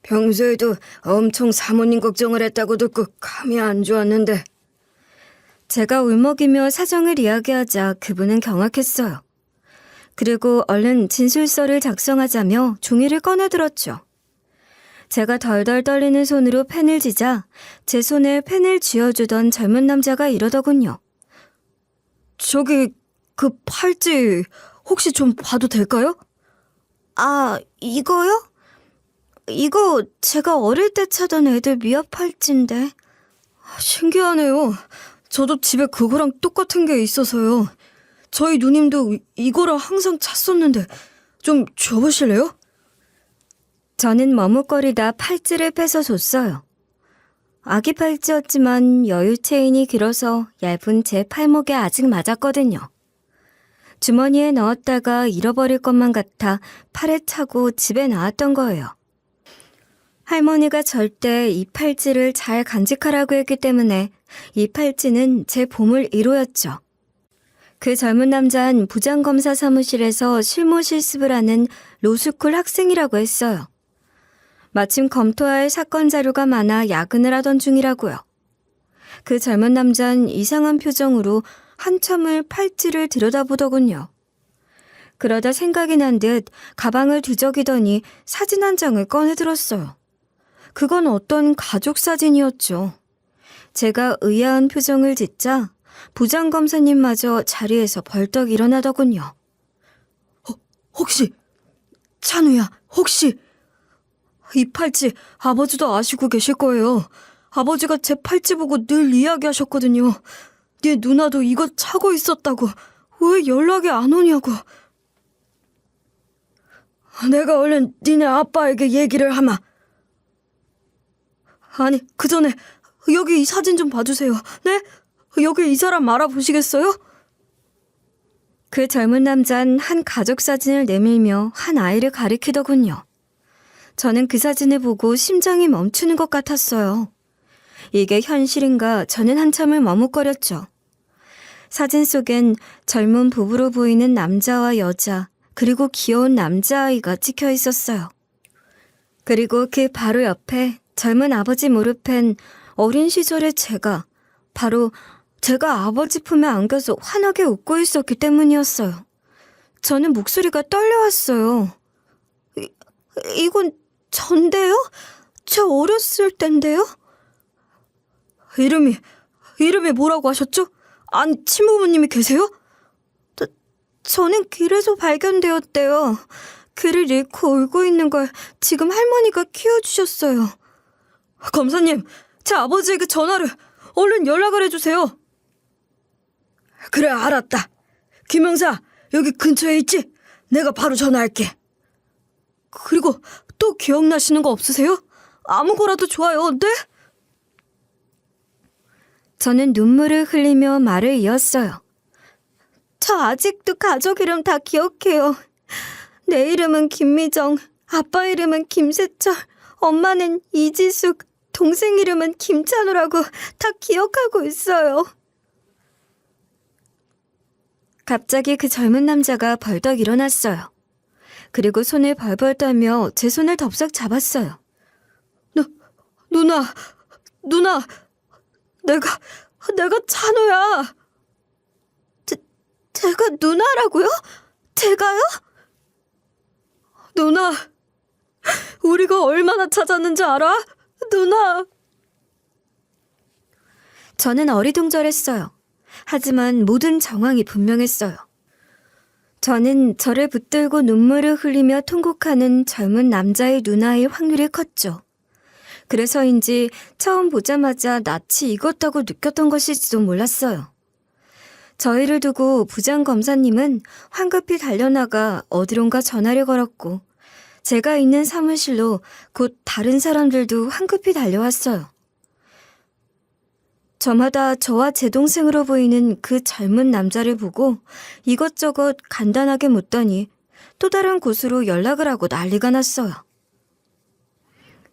평소에도 엄청 사모님 걱정을 했다고 듣고 감이 안 좋았는데. 제가 울먹이며 사정을 이야기하자 그분은 경악했어요. 그리고 얼른 진술서를 작성하자며 종이를 꺼내들었죠. 제가 덜덜 떨리는 손으로 펜을 쥐자 제 손에 펜을 쥐어주던 젊은 남자가 이러더군요. 저기 그 팔찌 혹시 좀 봐도 될까요? 아, 이거요? 이거 제가 어릴 때 차던 애들 미아 팔찌인데. 신기하네요. 저도 집에 그거랑 똑같은 게 있어서요. 저희 누님도 이거랑 항상 찼었는데 좀 줘보실래요? 저는 머뭇거리다 팔찌를 빼서 줬어요. 아기 팔찌였지만 여유 체인이 길어서 얇은 제 팔목에 아직 맞았거든요. 주머니에 넣었다가 잃어버릴 것만 같아 팔에 차고 집에 나왔던 거예요. 할머니가 절대 이 팔찌를 잘 간직하라고 했기 때문에 이 팔찌는 제 보물 1호였죠. 그 젊은 남자는 부장검사 사무실에서 실무 실습을 하는 로스쿨 학생이라고 했어요. 마침 검토할 사건 자료가 많아 야근을 하던 중이라고요. 그 젊은 남자는 이상한 표정으로 한참을 팔찌를 들여다보더군요. 그러다 생각이 난 듯 가방을 뒤적이더니 사진 한 장을 꺼내들었어요. 그건 어떤 가족 사진이었죠. 제가 의아한 표정을 짓자 부장검사님마저 자리에서 벌떡 일어나더군요. 혹시 찬우야, 혹시 이 팔찌 아버지도 아시고 계실 거예요. 아버지가 제 팔찌 보고 늘 이야기하셨거든요. 네 누나도 이거 차고 있었다고. 왜 연락이 안 오냐고. 내가 얼른 니네 아빠에게 얘기를 하마. 아니, 그 전에 여기 이 사진 좀 봐주세요. 네? 여기 이 사람 알아보시겠어요? 그 젊은 남자는 한 가족 사진을 내밀며 한 아이를 가리키더군요. 저는 그 사진을 보고 심장이 멈추는 것 같았어요. 이게 현실인가 저는 한참을 머뭇거렸죠. 사진 속엔 젊은 부부로 보이는 남자와 여자, 그리고 귀여운 남자아이가 찍혀 있었어요. 그리고 그 바로 옆에 젊은 아버지 무릎엔 어린 시절의 제가, 바로 제가 아버지 품에 안겨서 환하게 웃고 있었기 때문이었어요. 저는 목소리가 떨려왔어요. 이건 전데요? 저 어렸을 땐데요? 이름이 뭐라고 하셨죠? 아니, 친부모님이 계세요? 저는 길에서 발견되었대요. 글을 잃고 울고 있는 걸 지금 할머니가 키워주셨어요. 검사님, 제 아버지에게 전화를 얼른 연락을 해주세요. 그래, 알았다. 김영사, 여기 근처에 있지? 내가 바로 전화할게. 그리고 또 기억나시는 거 없으세요? 아무거라도 좋아요, 네? 저는 눈물을 흘리며 말을 이었어요. 저 아직도 가족 이름 다 기억해요. 내 이름은 김미정, 아빠 이름은 김세철, 엄마는 이지숙, 동생 이름은 김찬우라고 다 기억하고 있어요. 갑자기 그 젊은 남자가 벌떡 일어났어요. 그리고 손을 벌벌 떨며 제 손을 덥석 잡았어요. 누나, 내가 찬우야. 제가 누나라고요? 제가요? 누나, 우리가 얼마나 찾았는지 알아? 누나. 저는 어리둥절했어요. 하지만 모든 정황이 분명했어요. 저는 저를 붙들고 눈물을 흘리며 통곡하는 젊은 남자의 누나일 확률이 컸죠. 그래서인지 처음 보자마자 낯이 익었다고 느꼈던 것일지도 몰랐어요. 저희를 두고 부장검사님은 황급히 달려나가 어디론가 전화를 걸었고 제가 있는 사무실로 곧 다른 사람들도 황급히 달려왔어요. 저마다 저와 제 동생으로 보이는 그 젊은 남자를 보고 이것저것 간단하게 묻더니 또 다른 곳으로 연락을 하고 난리가 났어요.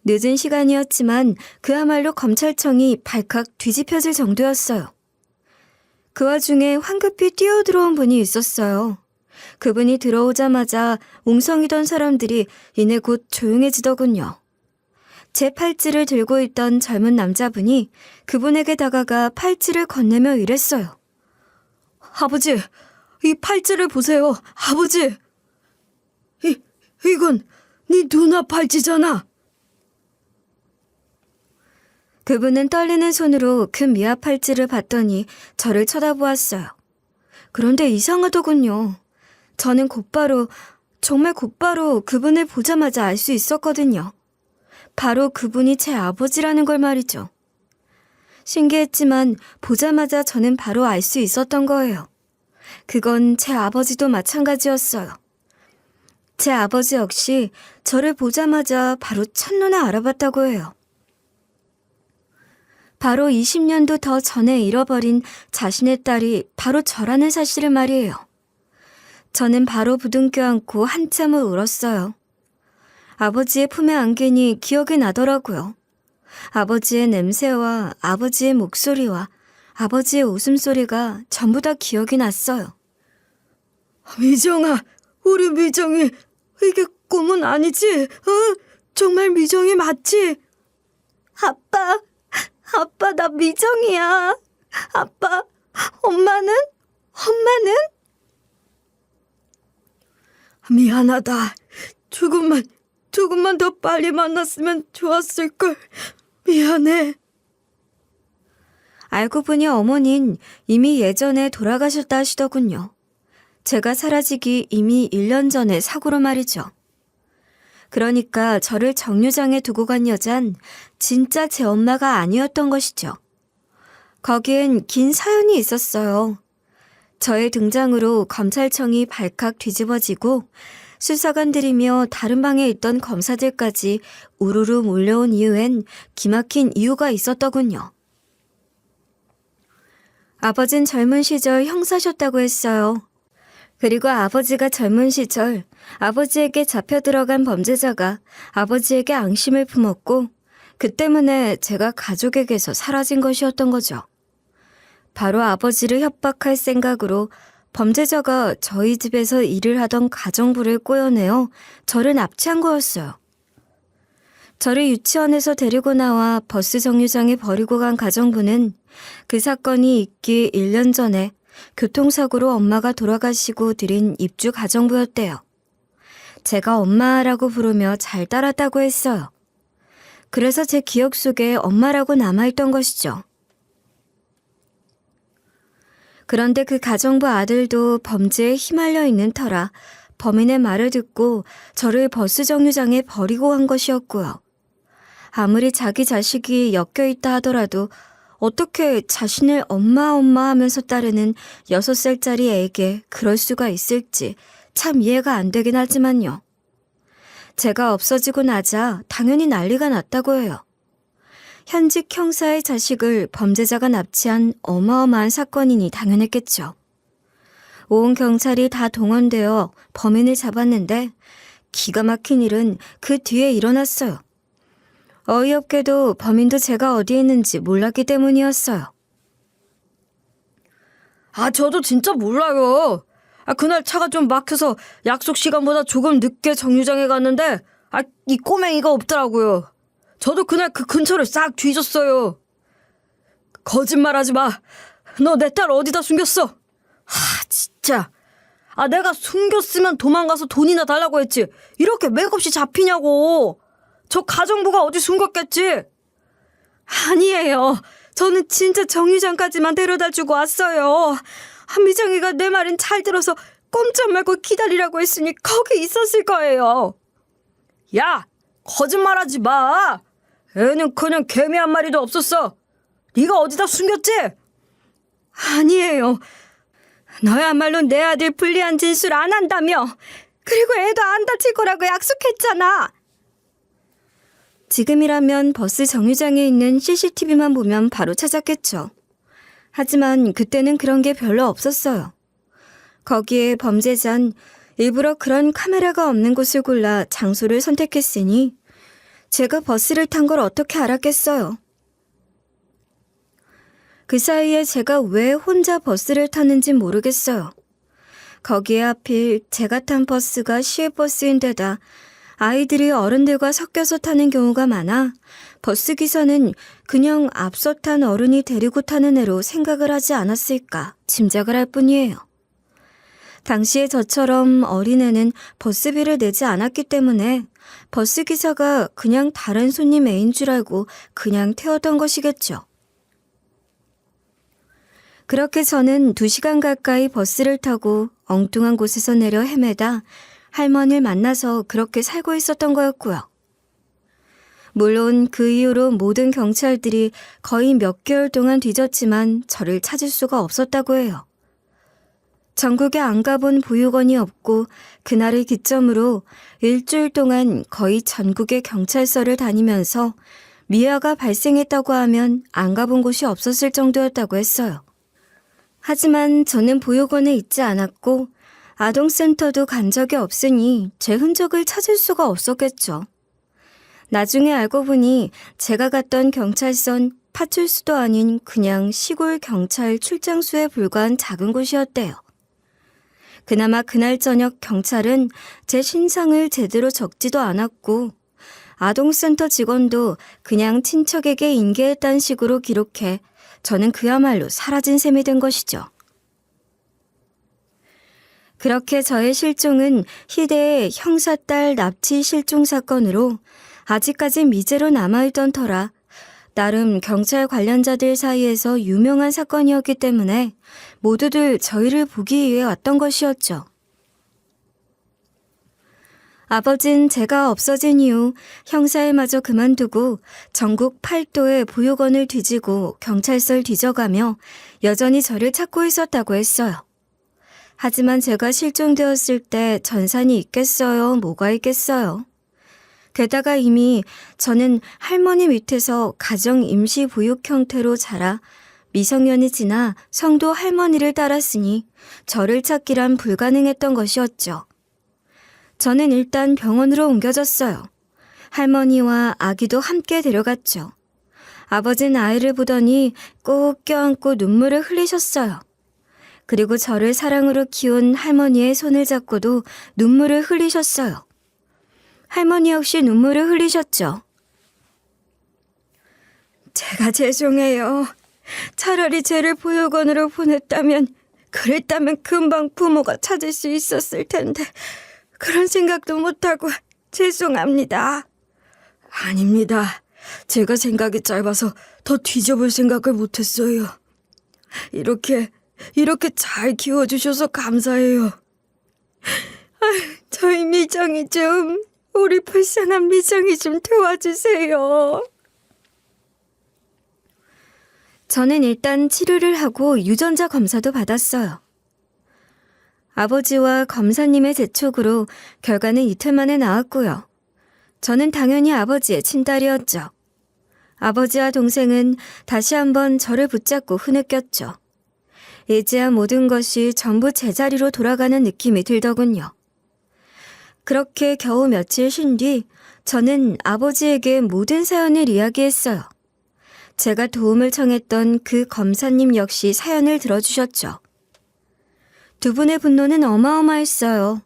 늦은 시간이었지만 그야말로 검찰청이 발칵 뒤집혀질 정도였어요. 그 와중에 황급히 뛰어들어온 분이 있었어요. 그분이 들어오자마자 웅성이던 사람들이 이내 곧 조용해지더군요. 제 팔찌를 들고 있던 젊은 남자분이 그분에게 다가가 팔찌를 건네며 이랬어요. 아버지, 이 팔찌를 보세요. 아버지. 이건 네 누나 팔찌잖아. 그분은 떨리는 손으로 그 미아 팔찌를 봤더니 저를 쳐다보았어요. 그런데 이상하더군요. 저는 정말 곧바로 그분을 보자마자 알 수 있었거든요. 바로 그분이 제 아버지라는 걸 말이죠. 신기했지만 보자마자 저는 바로 알 수 있었던 거예요. 그건 제 아버지도 마찬가지였어요. 제 아버지 역시 저를 보자마자 바로 첫눈에 알아봤다고 해요. 바로 20년도 더 전에 잃어버린 자신의 딸이 바로 저라는 사실을 말이에요. 저는 바로 부둥켜 안고 한참을 울었어요. 아버지의 품에 안기니 기억이 나더라고요. 아버지의 냄새와 아버지의 목소리와 아버지의 웃음소리가 전부 다 기억이 났어요. 미정아, 우리 미정이 이게 꿈은 아니지? 정말 미정이 맞지? 아빠 나 미정이야. 아빠, 엄마는? 미안하다. 조금만 더 빨리 만났으면 좋았을걸. 미안해. 알고 보니 어머닌 이미 예전에 돌아가셨다 하시더군요. 제가 사라지기 이미 1년 전에 사고로 말이죠. 그러니까 저를 정류장에 두고 간 여잔 진짜 제 엄마가 아니었던 것이죠. 거기엔 긴 사연이 있었어요. 저의 등장으로 검찰청이 발칵 뒤집어지고 수사관들이며 다른 방에 있던 검사들까지 우르르 몰려온 이유엔 기막힌 이유가 있었더군요. 아버진 젊은 시절 형사셨다고 했어요. 그리고 아버지가 젊은 시절 아버지에게 잡혀 들어간 범죄자가 아버지에게 앙심을 품었고 그 때문에 제가 가족에게서 사라진 것이었던 거죠. 바로 아버지를 협박할 생각으로 범죄자가 저희 집에서 일을 하던 가정부를 꼬여내어 저를 납치한 거였어요. 저를 유치원에서 데리고 나와 버스 정류장에 버리고 간 가정부는 그 사건이 있기 1년 전에 교통사고로 엄마가 돌아가시고 들인 입주 가정부였대요. 제가 엄마라고 부르며 잘 따랐다고 했어요. 그래서 제 기억 속에 엄마라고 남아있던 것이죠. 그런데 그 가정부 아들도 범죄에 휘말려 있는 터라 범인의 말을 듣고 저를 버스 정류장에 버리고 간 것이었고요. 아무리 자기 자식이 엮여있다 하더라도 어떻게 자신을 엄마 하면서 따르는 6살짜리 애에게 그럴 수가 있을지 참 이해가 안 되긴 하지만요. 제가 없어지고 나자 당연히 난리가 났다고 해요. 현직 형사의 자식을 범죄자가 납치한 어마어마한 사건이니 당연했겠죠. 온 경찰이 다 동원되어 범인을 잡았는데 기가 막힌 일은 그 뒤에 일어났어요. 어이없게도 범인도 제가 어디에 있는지 몰랐기 때문이었어요. 저도 진짜 몰라요. 그날 차가 좀 막혀서 약속 시간보다 조금 늦게 정류장에 갔는데 이 꼬맹이가 없더라고요. 저도 그날 그 근처를 싹 뒤졌어요. 거짓말하지 마. 너 내 딸 어디다 숨겼어? 진짜. 내가 숨겼으면 도망가서 돈이나 달라고 했지. 이렇게 맥없이 잡히냐고. 저 가정부가 어디 숨겼겠지? 아니에요. 저는 진짜 정류장까지만 데려다주고 왔어요. 미정이가 내 말은 잘 들어서 꼼짝 말고 기다리라고 했으니 거기 있었을 거예요. 야, 거짓말하지 마. 애는 그냥 개미 한 마리도 없었어. 네가 어디다 숨겼지? 아니에요. 너야말로 내 아들 불리한 진술 안 한다며. 그리고 애도 안 다칠 거라고 약속했잖아. 지금이라면 버스 정류장에 있는 CCTV만 보면 바로 찾았겠죠. 하지만 그때는 그런 게 별로 없었어요. 거기에 범죄자는 일부러 그런 카메라가 없는 곳을 골라 장소를 선택했으니 제가 버스를 탄 걸 어떻게 알았겠어요. 그 사이에 제가 왜 혼자 버스를 탔는지 모르겠어요. 거기에 하필 제가 탄 버스가 시외버스인데다 아이들이 어른들과 섞여서 타는 경우가 많아 버스 기사는 그냥 앞서 탄 어른이 데리고 타는 애로 생각을 하지 않았을까 짐작을 할 뿐이에요. 당시에 저처럼 어린애는 버스비를 내지 않았기 때문에 버스 기사가 그냥 다른 손님 애인 줄 알고 그냥 태웠던 것이겠죠. 그렇게 저는 2시간 가까이 버스를 타고 엉뚱한 곳에서 내려 헤매다 할머니를 만나서 그렇게 살고 있었던 거였고요. 물론 그 이후로 모든 경찰들이 거의 몇 개월 동안 뒤졌지만 저를 찾을 수가 없었다고 해요. 전국에 안 가본 보육원이 없고 그날을 기점으로 일주일 동안 거의 전국의 경찰서를 다니면서 미아가 발생했다고 하면 안 가본 곳이 없었을 정도였다고 했어요. 하지만 저는 보육원에 있지 않았고 아동센터도 간 적이 없으니 제 흔적을 찾을 수가 없었겠죠. 나중에 알고 보니 제가 갔던 경찰서는 파출소도 아닌 그냥 시골 경찰 출장소에 불과한 작은 곳이었대요. 그나마 그날 저녁 경찰은 제 신상을 제대로 적지도 않았고 아동센터 직원도 그냥 친척에게 인계했다는 식으로 기록해 저는 그야말로 사라진 셈이 된 것이죠. 그렇게 저의 실종은 희대의 형사딸 납치 실종 사건으로 아직까지 미제로 남아있던 터라 나름 경찰 관련자들 사이에서 유명한 사건이었기 때문에 모두들 저희를 보기 위해 왔던 것이었죠. 아버진 제가 없어진 이후 형사일마저 그만두고 전국 8도의 보육원을 뒤지고 경찰서를 뒤져가며 여전히 저를 찾고 있었다고 했어요. 하지만 제가 실종되었을 때 전산이 있겠어요? 뭐가 있겠어요? 게다가 이미 저는 할머니 밑에서 가정 임시 보육 형태로 자라 미성년이 지나 성도 할머니를 따랐으니 저를 찾기란 불가능했던 것이었죠. 저는 일단 병원으로 옮겨졌어요. 할머니와 아기도 함께 데려갔죠. 아버지는 아이를 보더니 꼭 껴안고 눈물을 흘리셨어요. 그리고 저를 사랑으로 키운 할머니의 손을 잡고도 눈물을 흘리셨어요. 할머니 역시 눈물을 흘리셨죠. 제가 죄송해요. 차라리 쟤를 보육원으로 보냈다면, 그랬다면 금방 부모가 찾을 수 있었을 텐데 그런 생각도 못하고 죄송합니다. 아닙니다. 제가 생각이 짧아서 더 뒤져볼 생각을 못했어요. 이렇게 잘 키워주셔서 감사해요. 저희 미정이 좀, 우리 불쌍한 미정이 좀 도와주세요. 저는 일단 치료를 하고 유전자 검사도 받았어요. 아버지와 검사님의 재촉으로 결과는 이틀 만에 나왔고요. 저는 당연히 아버지의 친딸이었죠. 아버지와 동생은 다시 한번 저를 붙잡고 흐느꼈죠. 이제야 모든 것이 전부 제자리로 돌아가는 느낌이 들더군요. 그렇게 겨우 며칠 쉰 뒤 저는 아버지에게 모든 사연을 이야기했어요. 제가 도움을 청했던 그 검사님 역시 사연을 들어주셨죠. 두 분의 분노는 어마어마했어요.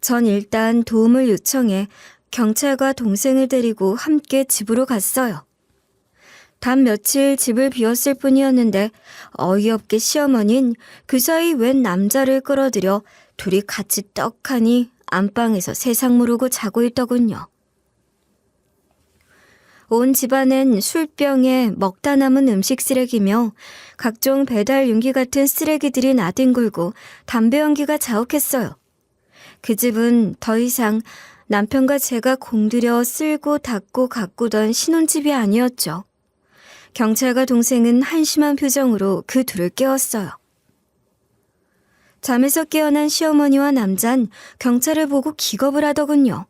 전 일단 도움을 요청해 경찰과 동생을 데리고 함께 집으로 갔어요. 단 며칠 집을 비웠을 뿐이었는데 어이없게 시어머니는 그 사이 웬 남자를 끌어들여 둘이 같이 떡하니 안방에서 세상 모르고 자고 있더군요. 온 집안엔 술병에 먹다 남은 음식 쓰레기며 각종 배달 용기 같은 쓰레기들이 나뒹굴고 담배 연기가 자욱했어요. 그 집은 더 이상 남편과 제가 공들여 쓸고 닦고 가꾸던 신혼집이 아니었죠. 경찰과 동생은 한심한 표정으로 그 둘을 깨웠어요. 잠에서 깨어난 시어머니와 남잔 경찰을 보고 기겁을 하더군요.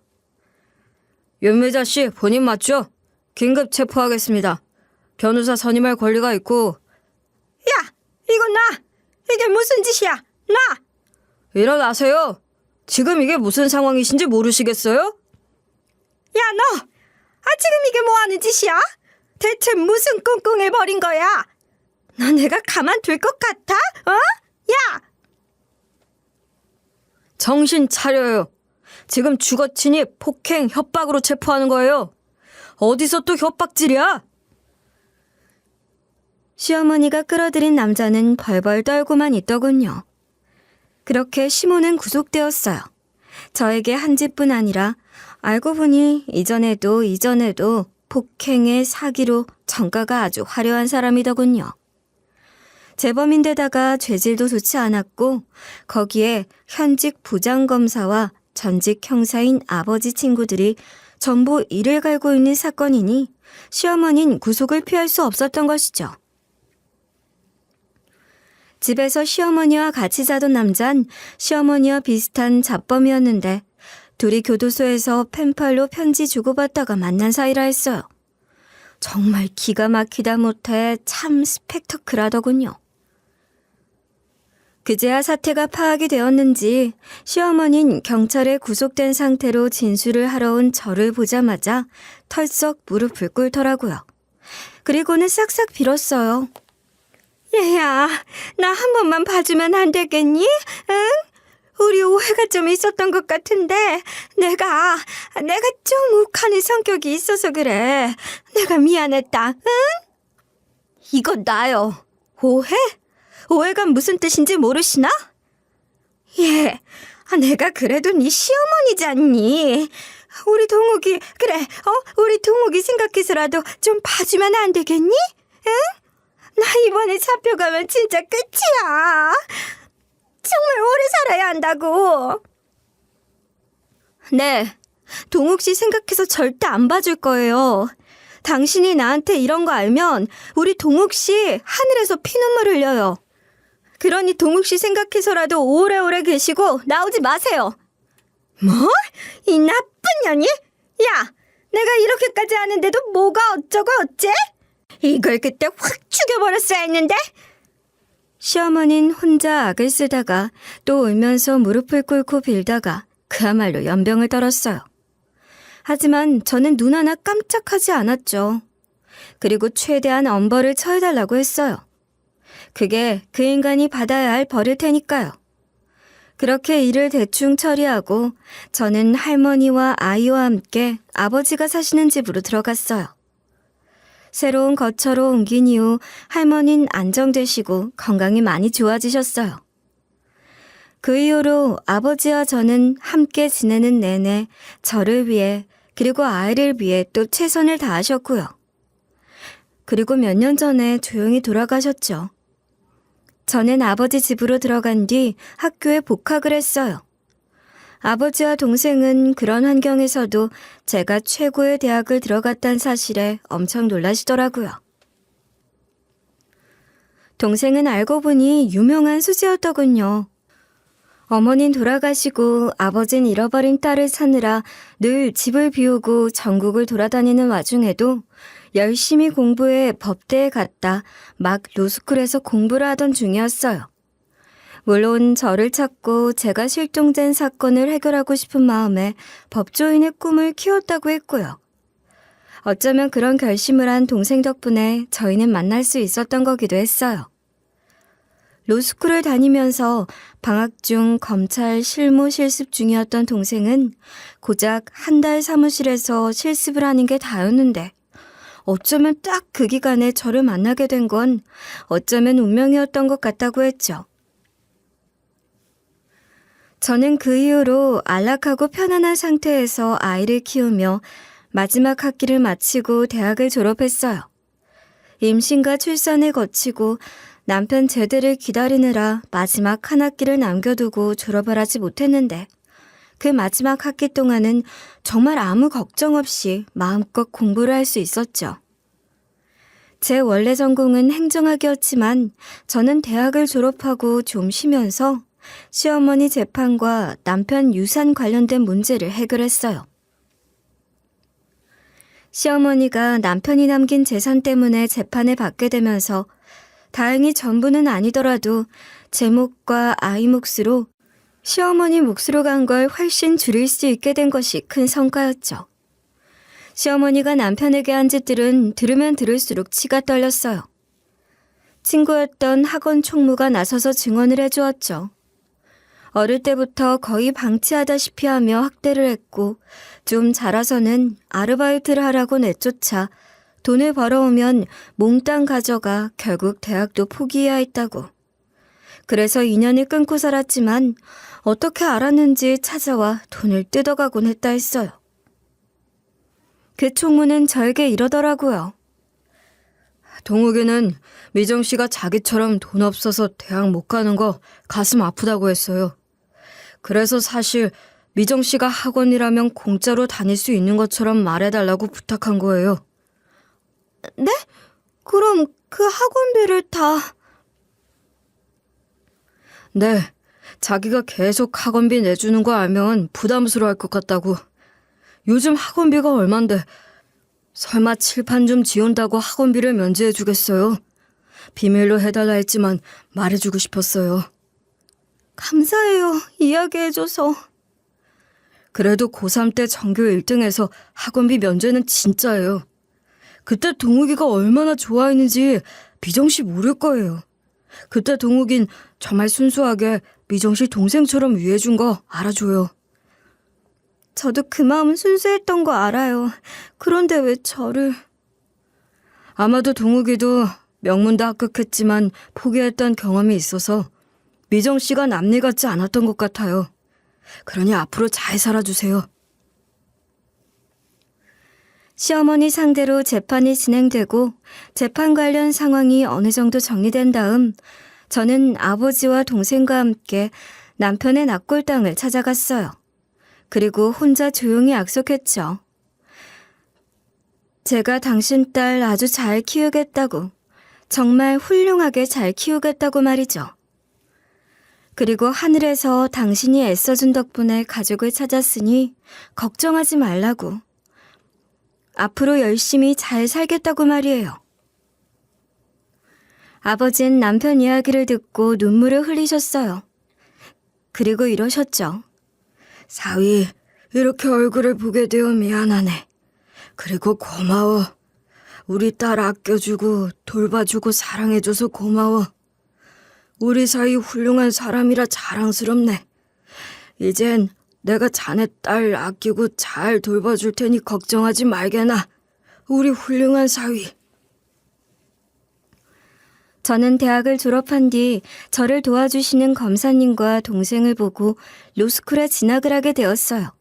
윤미자 씨 본인 맞죠? 긴급 체포하겠습니다. 변호사 선임할 권리가 있고. 야! 이건 나! 이게 무슨 짓이야! 나! 일어나세요! 지금 이게 무슨 상황이신지 모르시겠어요? 야 너! 지금 이게 뭐하는 짓이야? 대체 무슨 꿍꿍을 벌인 거야? 너 내가 가만둘 것 같아? 야! 정신 차려요. 지금 주거침입, 폭행, 협박으로 체포하는 거예요. 어디서 또 협박질이야? 시어머니가 끌어들인 남자는 벌벌 떨고만 있더군요. 그렇게 시모는 구속되었어요. 저에게 한 집뿐 아니라 알고 보니 이전에도 폭행에 사기로 전가가 아주 화려한 사람이더군요. 재범인데다가 죄질도 좋지 않았고 거기에 현직 부장검사와 전직 형사인 아버지 친구들이 전부 이를 갈고 있는 사건이니 시어머니는 구속을 피할 수 없었던 것이죠. 집에서 시어머니와 같이 자던 남잔 시어머니와 비슷한 잡범이었는데 둘이 교도소에서 펜팔로 편지 주고받다가 만난 사이라 했어요. 정말 기가 막히다 못해 참 스펙터클하더군요. 그제야 사태가 파악이 되었는지 시어머니는 경찰에 구속된 상태로 진술을 하러 온 저를 보자마자 털썩 무릎을 꿇더라고요. 그리고는 싹싹 빌었어요. 얘야, 나 한 번만 봐주면 안 되겠니? 응? 우리 오해가 좀 있었던 것 같은데 내가 좀 욱하는 성격이 있어서 그래. 내가 미안했다. 응? 이거 나요. 오해? 오해가 무슨 뜻인지 모르시나? 예, 내가 그래도 네 시어머니잖니. 우리 동욱이 생각해서라도 좀 봐주면 안 되겠니? 응? 나 이번에 잡혀가면 진짜 끝이야. 정말 오래 살아야 한다고. 네, 동욱 씨 생각해서 절대 안 봐줄 거예요. 당신이 나한테 이런 거 알면 우리 동욱 씨 하늘에서 피눈물 흘려요. 그러니 동욱 씨 생각해서라도 오래오래 계시고 나오지 마세요. 뭐? 이 나쁜 년이? 야, 내가 이렇게까지 하는데도 뭐가 어쩌고 어째? 이걸 그때 확 죽여버렸어야 했는데? 시어머니는 혼자 악을 쓰다가 또 울면서 무릎을 꿇고 빌다가 그야말로 연병을 떨었어요. 하지만 저는 눈 하나 깜짝하지 않았죠. 그리고 최대한 엄벌을 처해달라고 했어요. 그게 그 인간이 받아야 할 벌일 테니까요. 그렇게 일을 대충 처리하고 저는 할머니와 아이와 함께 아버지가 사시는 집으로 들어갔어요. 새로운 거처로 옮긴 이후 할머니는 안정되시고 건강이 많이 좋아지셨어요. 그 이후로 아버지와 저는 함께 지내는 내내 저를 위해 그리고 아이를 위해 또 최선을 다하셨고요. 그리고 몇 년 전에 조용히 돌아가셨죠. 저는 아버지 집으로 들어간 뒤 학교에 복학을 했어요. 아버지와 동생은 그런 환경에서도 제가 최고의 대학을 들어갔다는 사실에 엄청 놀라시더라고요. 동생은 알고 보니 유명한 수지였더군요. 어머닌 돌아가시고 아버진 잃어버린 딸을 찾느라 늘 집을 비우고 전국을 돌아다니는 와중에도 열심히 공부해 법대에 갔다 막 로스쿨에서 공부를 하던 중이었어요. 물론 저를 찾고 제가 실종된 사건을 해결하고 싶은 마음에 법조인의 꿈을 키웠다고 했고요. 어쩌면 그런 결심을 한 동생 덕분에 저희는 만날 수 있었던 거기도 했어요. 로스쿨을 다니면서 방학 중 검찰 실무 실습 중이었던 동생은 고작 한 달 사무실에서 실습을 하는 게 다였는데 어쩌면 딱 그 기간에 저를 만나게 된 건 어쩌면 운명이었던 것 같다고 했죠. 저는 그 이후로 안락하고 편안한 상태에서 아이를 키우며 마지막 학기를 마치고 대학을 졸업했어요. 임신과 출산을 거치고 남편 제대를 기다리느라 마지막 한 학기를 남겨두고 졸업을 하지 못했는데 그 마지막 학기 동안은 정말 아무 걱정 없이 마음껏 공부를 할 수 있었죠. 제 원래 전공은 행정학이었지만 저는 대학을 졸업하고 좀 쉬면서 시어머니 재판과 남편 유산 관련된 문제를 해결했어요. 시어머니가 남편이 남긴 재산 때문에 재판을 받게 되면서 다행히 전부는 아니더라도 제 몫과 아이 몫으로 시어머니 몫으로 간 걸 훨씬 줄일 수 있게 된 것이 큰 성과였죠. 시어머니가 남편에게 한 짓들은 들으면 들을수록 치가 떨렸어요. 친구였던 학원 총무가 나서서 증언을 해주었죠. 어릴 때부터 거의 방치하다시피 하며 학대를 했고 좀 자라서는 아르바이트를 하라고 내쫓아 돈을 벌어오면 몽땅 가져가 결국 대학도 포기해야 했다고. 그래서 인연을 끊고 살았지만 어떻게 알았는지 찾아와 돈을 뜯어가곤 했다 했어요. 그 총무는 저에게 이러더라고요. 동욱이는 미정 씨가 자기처럼 돈 없어서 대학 못 가는 거 가슴 아프다고 했어요. 그래서 사실 미정 씨가 학원이라면 공짜로 다닐 수 있는 것처럼 말해달라고 부탁한 거예요. 네? 그럼 그 학원비를 다... 네, 자기가 계속 학원비 내주는 거 알면 부담스러워할 것 같다고. 요즘 학원비가 얼만데 설마 칠판 좀 지운다고 학원비를 면제해 주겠어요? 비밀로 해달라 했지만 말해주고 싶었어요. 감사해요. 이야기해줘서. 그래도 고3 때 전교 1등해서 학원비 면제는 진짜예요. 그때 동욱이가 얼마나 좋아했는지 미정 씨 모를 거예요. 그때 동욱인 정말 순수하게 미정 씨 동생처럼 위해준 거 알아줘요. 저도 그 마음은 순수했던 거 알아요. 그런데 왜 저를... 아마도 동욱이도 명문대 합격했지만 포기했던 경험이 있어서 미정 씨가 남일 같지 않았던 것 같아요. 그러니 앞으로 잘 살아주세요. 시어머니 상대로 재판이 진행되고 재판 관련 상황이 어느 정도 정리된 다음 저는 아버지와 동생과 함께 남편의 납골 땅을 찾아갔어요. 그리고 혼자 조용히 약속했죠. 제가 당신 딸 아주 잘 키우겠다고, 정말 훌륭하게 잘 키우겠다고 말이죠. 그리고 하늘에서 당신이 애써준 덕분에 가족을 찾았으니 걱정하지 말라고. 앞으로 열심히 잘 살겠다고 말이에요. 아버진 남편 이야기를 듣고 눈물을 흘리셨어요. 그리고 이러셨죠. 사위, 이렇게 얼굴을 보게 되어 미안하네. 그리고 고마워. 우리 딸 아껴주고 돌봐주고 사랑해줘서 고마워. 우리 사이 훌륭한 사람이라 자랑스럽네. 이젠 내가 자네 딸 아끼고 잘 돌봐줄 테니 걱정하지 말게나. 우리 훌륭한 사위. 저는 대학을 졸업한 뒤 저를 도와주시는 검사님과 동생을 보고 로스쿨에 진학을 하게 되었어요.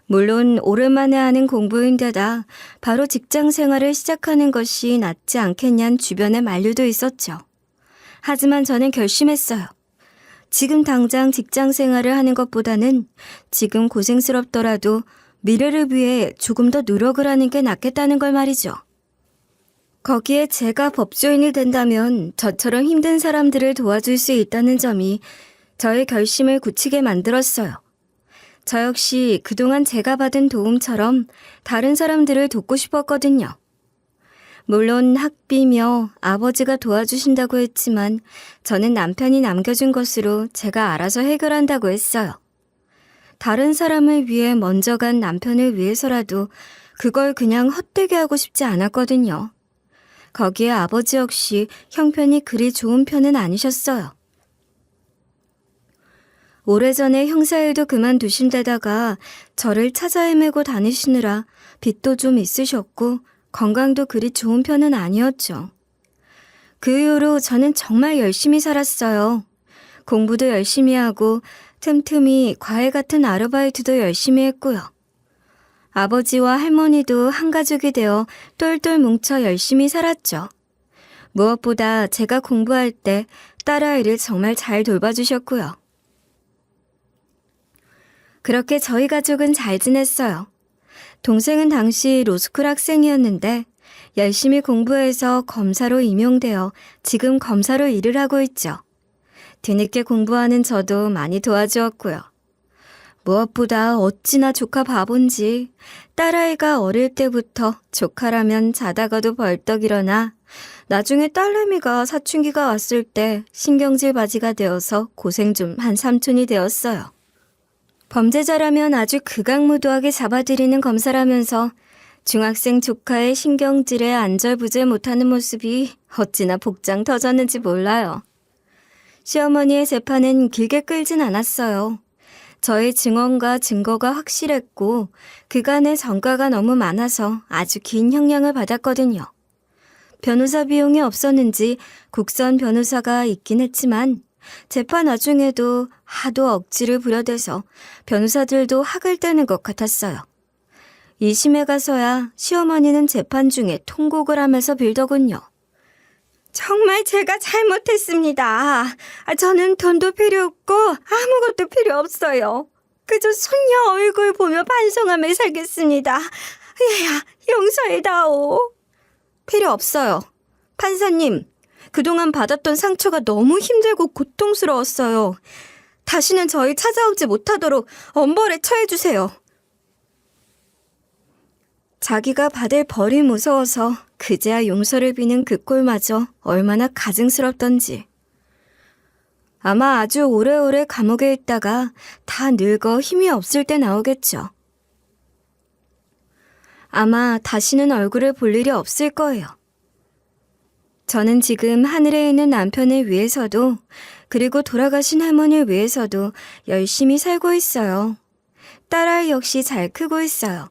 물론 오랜만에 하는 공부인데다 바로 직장 생활을 시작하는 것이 낫지 않겠냐는 주변의 만류도 있었죠. 하지만 저는 결심했어요. 지금 당장 직장 생활을 하는 것보다는 지금 고생스럽더라도 미래를 위해 조금 더 노력을 하는 게 낫겠다는 걸 말이죠. 거기에 제가 법조인이 된다면 저처럼 힘든 사람들을 도와줄 수 있다는 점이 저의 결심을 굳히게 만들었어요. 저 역시 그동안 제가 받은 도움처럼 다른 사람들을 돕고 싶었거든요. 물론 학비며 아버지가 도와주신다고 했지만 저는 남편이 남겨준 것으로 제가 알아서 해결한다고 했어요. 다른 사람을 위해 먼저 간 남편을 위해서라도 그걸 그냥 헛되게 하고 싶지 않았거든요. 거기에 아버지 역시 형편이 그리 좋은 편은 아니셨어요. 오래전에 형사일도 그만두신 데다가 저를 찾아 헤매고 다니시느라 빚도 좀 있으셨고 건강도 그리 좋은 편은 아니었죠. 그 이후로 저는 정말 열심히 살았어요. 공부도 열심히 하고 틈틈이 과외 같은 아르바이트도 열심히 했고요. 아버지와 할머니도 한 가족이 되어 똘똘 뭉쳐 열심히 살았죠. 무엇보다 제가 공부할 때 딸아이를 정말 잘 돌봐주셨고요. 그렇게 저희 가족은 잘 지냈어요. 동생은 당시 로스쿨 학생이었는데 열심히 공부해서 검사로 임용되어 지금 검사로 일을 하고 있죠. 뒤늦게 공부하는 저도 많이 도와주었고요. 무엇보다 어찌나 조카 바본지 딸아이가 어릴 때부터 조카라면 자다가도 벌떡 일어나 나중에 딸내미가 사춘기가 왔을 때 신경질 바지가 되어서 고생 좀 한 삼촌이 되었어요. 범죄자라면 아주 극악무도하게 잡아들이는 검사라면서 중학생 조카의 신경질에 안절부절 못하는 모습이 어찌나 복장 터졌는지 몰라요. 시어머니의 재판은 길게 끌진 않았어요. 저의 증언과 증거가 확실했고 그간의 전과가 너무 많아서 아주 긴 형량을 받았거든요. 변호사 비용이 없었는지 국선 변호사가 있긴 했지만 재판 와중에도 하도 억지를 부려대서 변호사들도 학을 떼는 것 같았어요. 2심에 가서야 시어머니는 재판 중에 통곡을 하면서 빌더군요. 정말 제가 잘못했습니다. 저는 돈도 필요 없고 아무것도 필요 없어요. 그저 손녀 얼굴 보며 반성하며 살겠습니다. 얘야, 용서해다오. 필요 없어요. 판사님, 그동안 받았던 상처가 너무 힘들고 고통스러웠어요. 다시는 저희 찾아오지 못하도록 엄벌에 처해주세요. 자기가 받을 벌이 무서워서 그제야 용서를 비는 그 꼴마저 얼마나 가증스럽던지. 아마 아주 오래오래 감옥에 있다가 다 늙어 힘이 없을 때 나오겠죠. 아마 다시는 얼굴을 볼 일이 없을 거예요. 저는 지금 하늘에 있는 남편을 위해서도 그리고 돌아가신 할머니를 위해서도 열심히 살고 있어요. 딸아이 역시 잘 크고 있어요.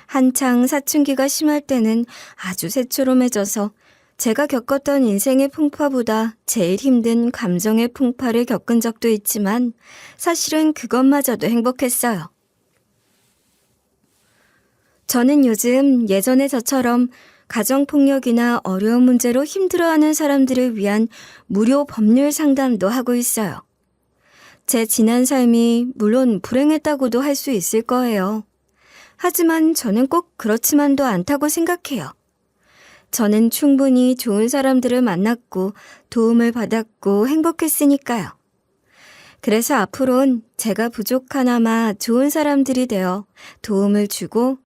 한창 사춘기가 심할 때는 아주 새초롬해져서 제가 겪었던 인생의 풍파보다 제일 힘든 감정의 풍파를 겪은 적도 있지만 사실은 그것마저도 행복했어요. 저는 요즘 예전의 저처럼 가정폭력이나 어려운 문제로 힘들어하는 사람들을 위한 무료 법률 상담도 하고 있어요. 제 지난 삶이 물론 불행했다고도 할 수 있을 거예요. 하지만 저는 꼭 그렇지만도 않다고 생각해요. 저는 충분히 좋은 사람들을 만났고 도움을 받았고 행복했으니까요. 그래서 앞으론 제가 부족하나마 좋은 사람들이 되어 도움을 주고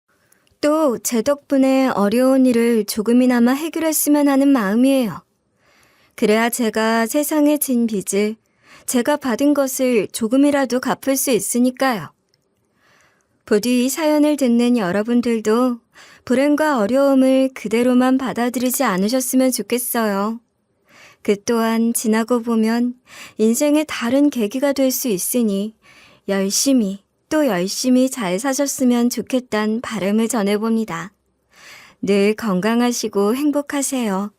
또 제 덕분에 어려운 일을 조금이나마 해결했으면 하는 마음이에요. 그래야 제가 세상에 진 빚을 제가 받은 것을 조금이라도 갚을 수 있으니까요. 부디 이 사연을 듣는 여러분들도 불행과 어려움을 그대로만 받아들이지 않으셨으면 좋겠어요. 그 또한 지나고 보면 인생의 다른 계기가 될 수 있으니 열심히 또 열심히 잘 사셨으면 좋겠다는 바람을 전해봅니다. 늘 건강하시고 행복하세요.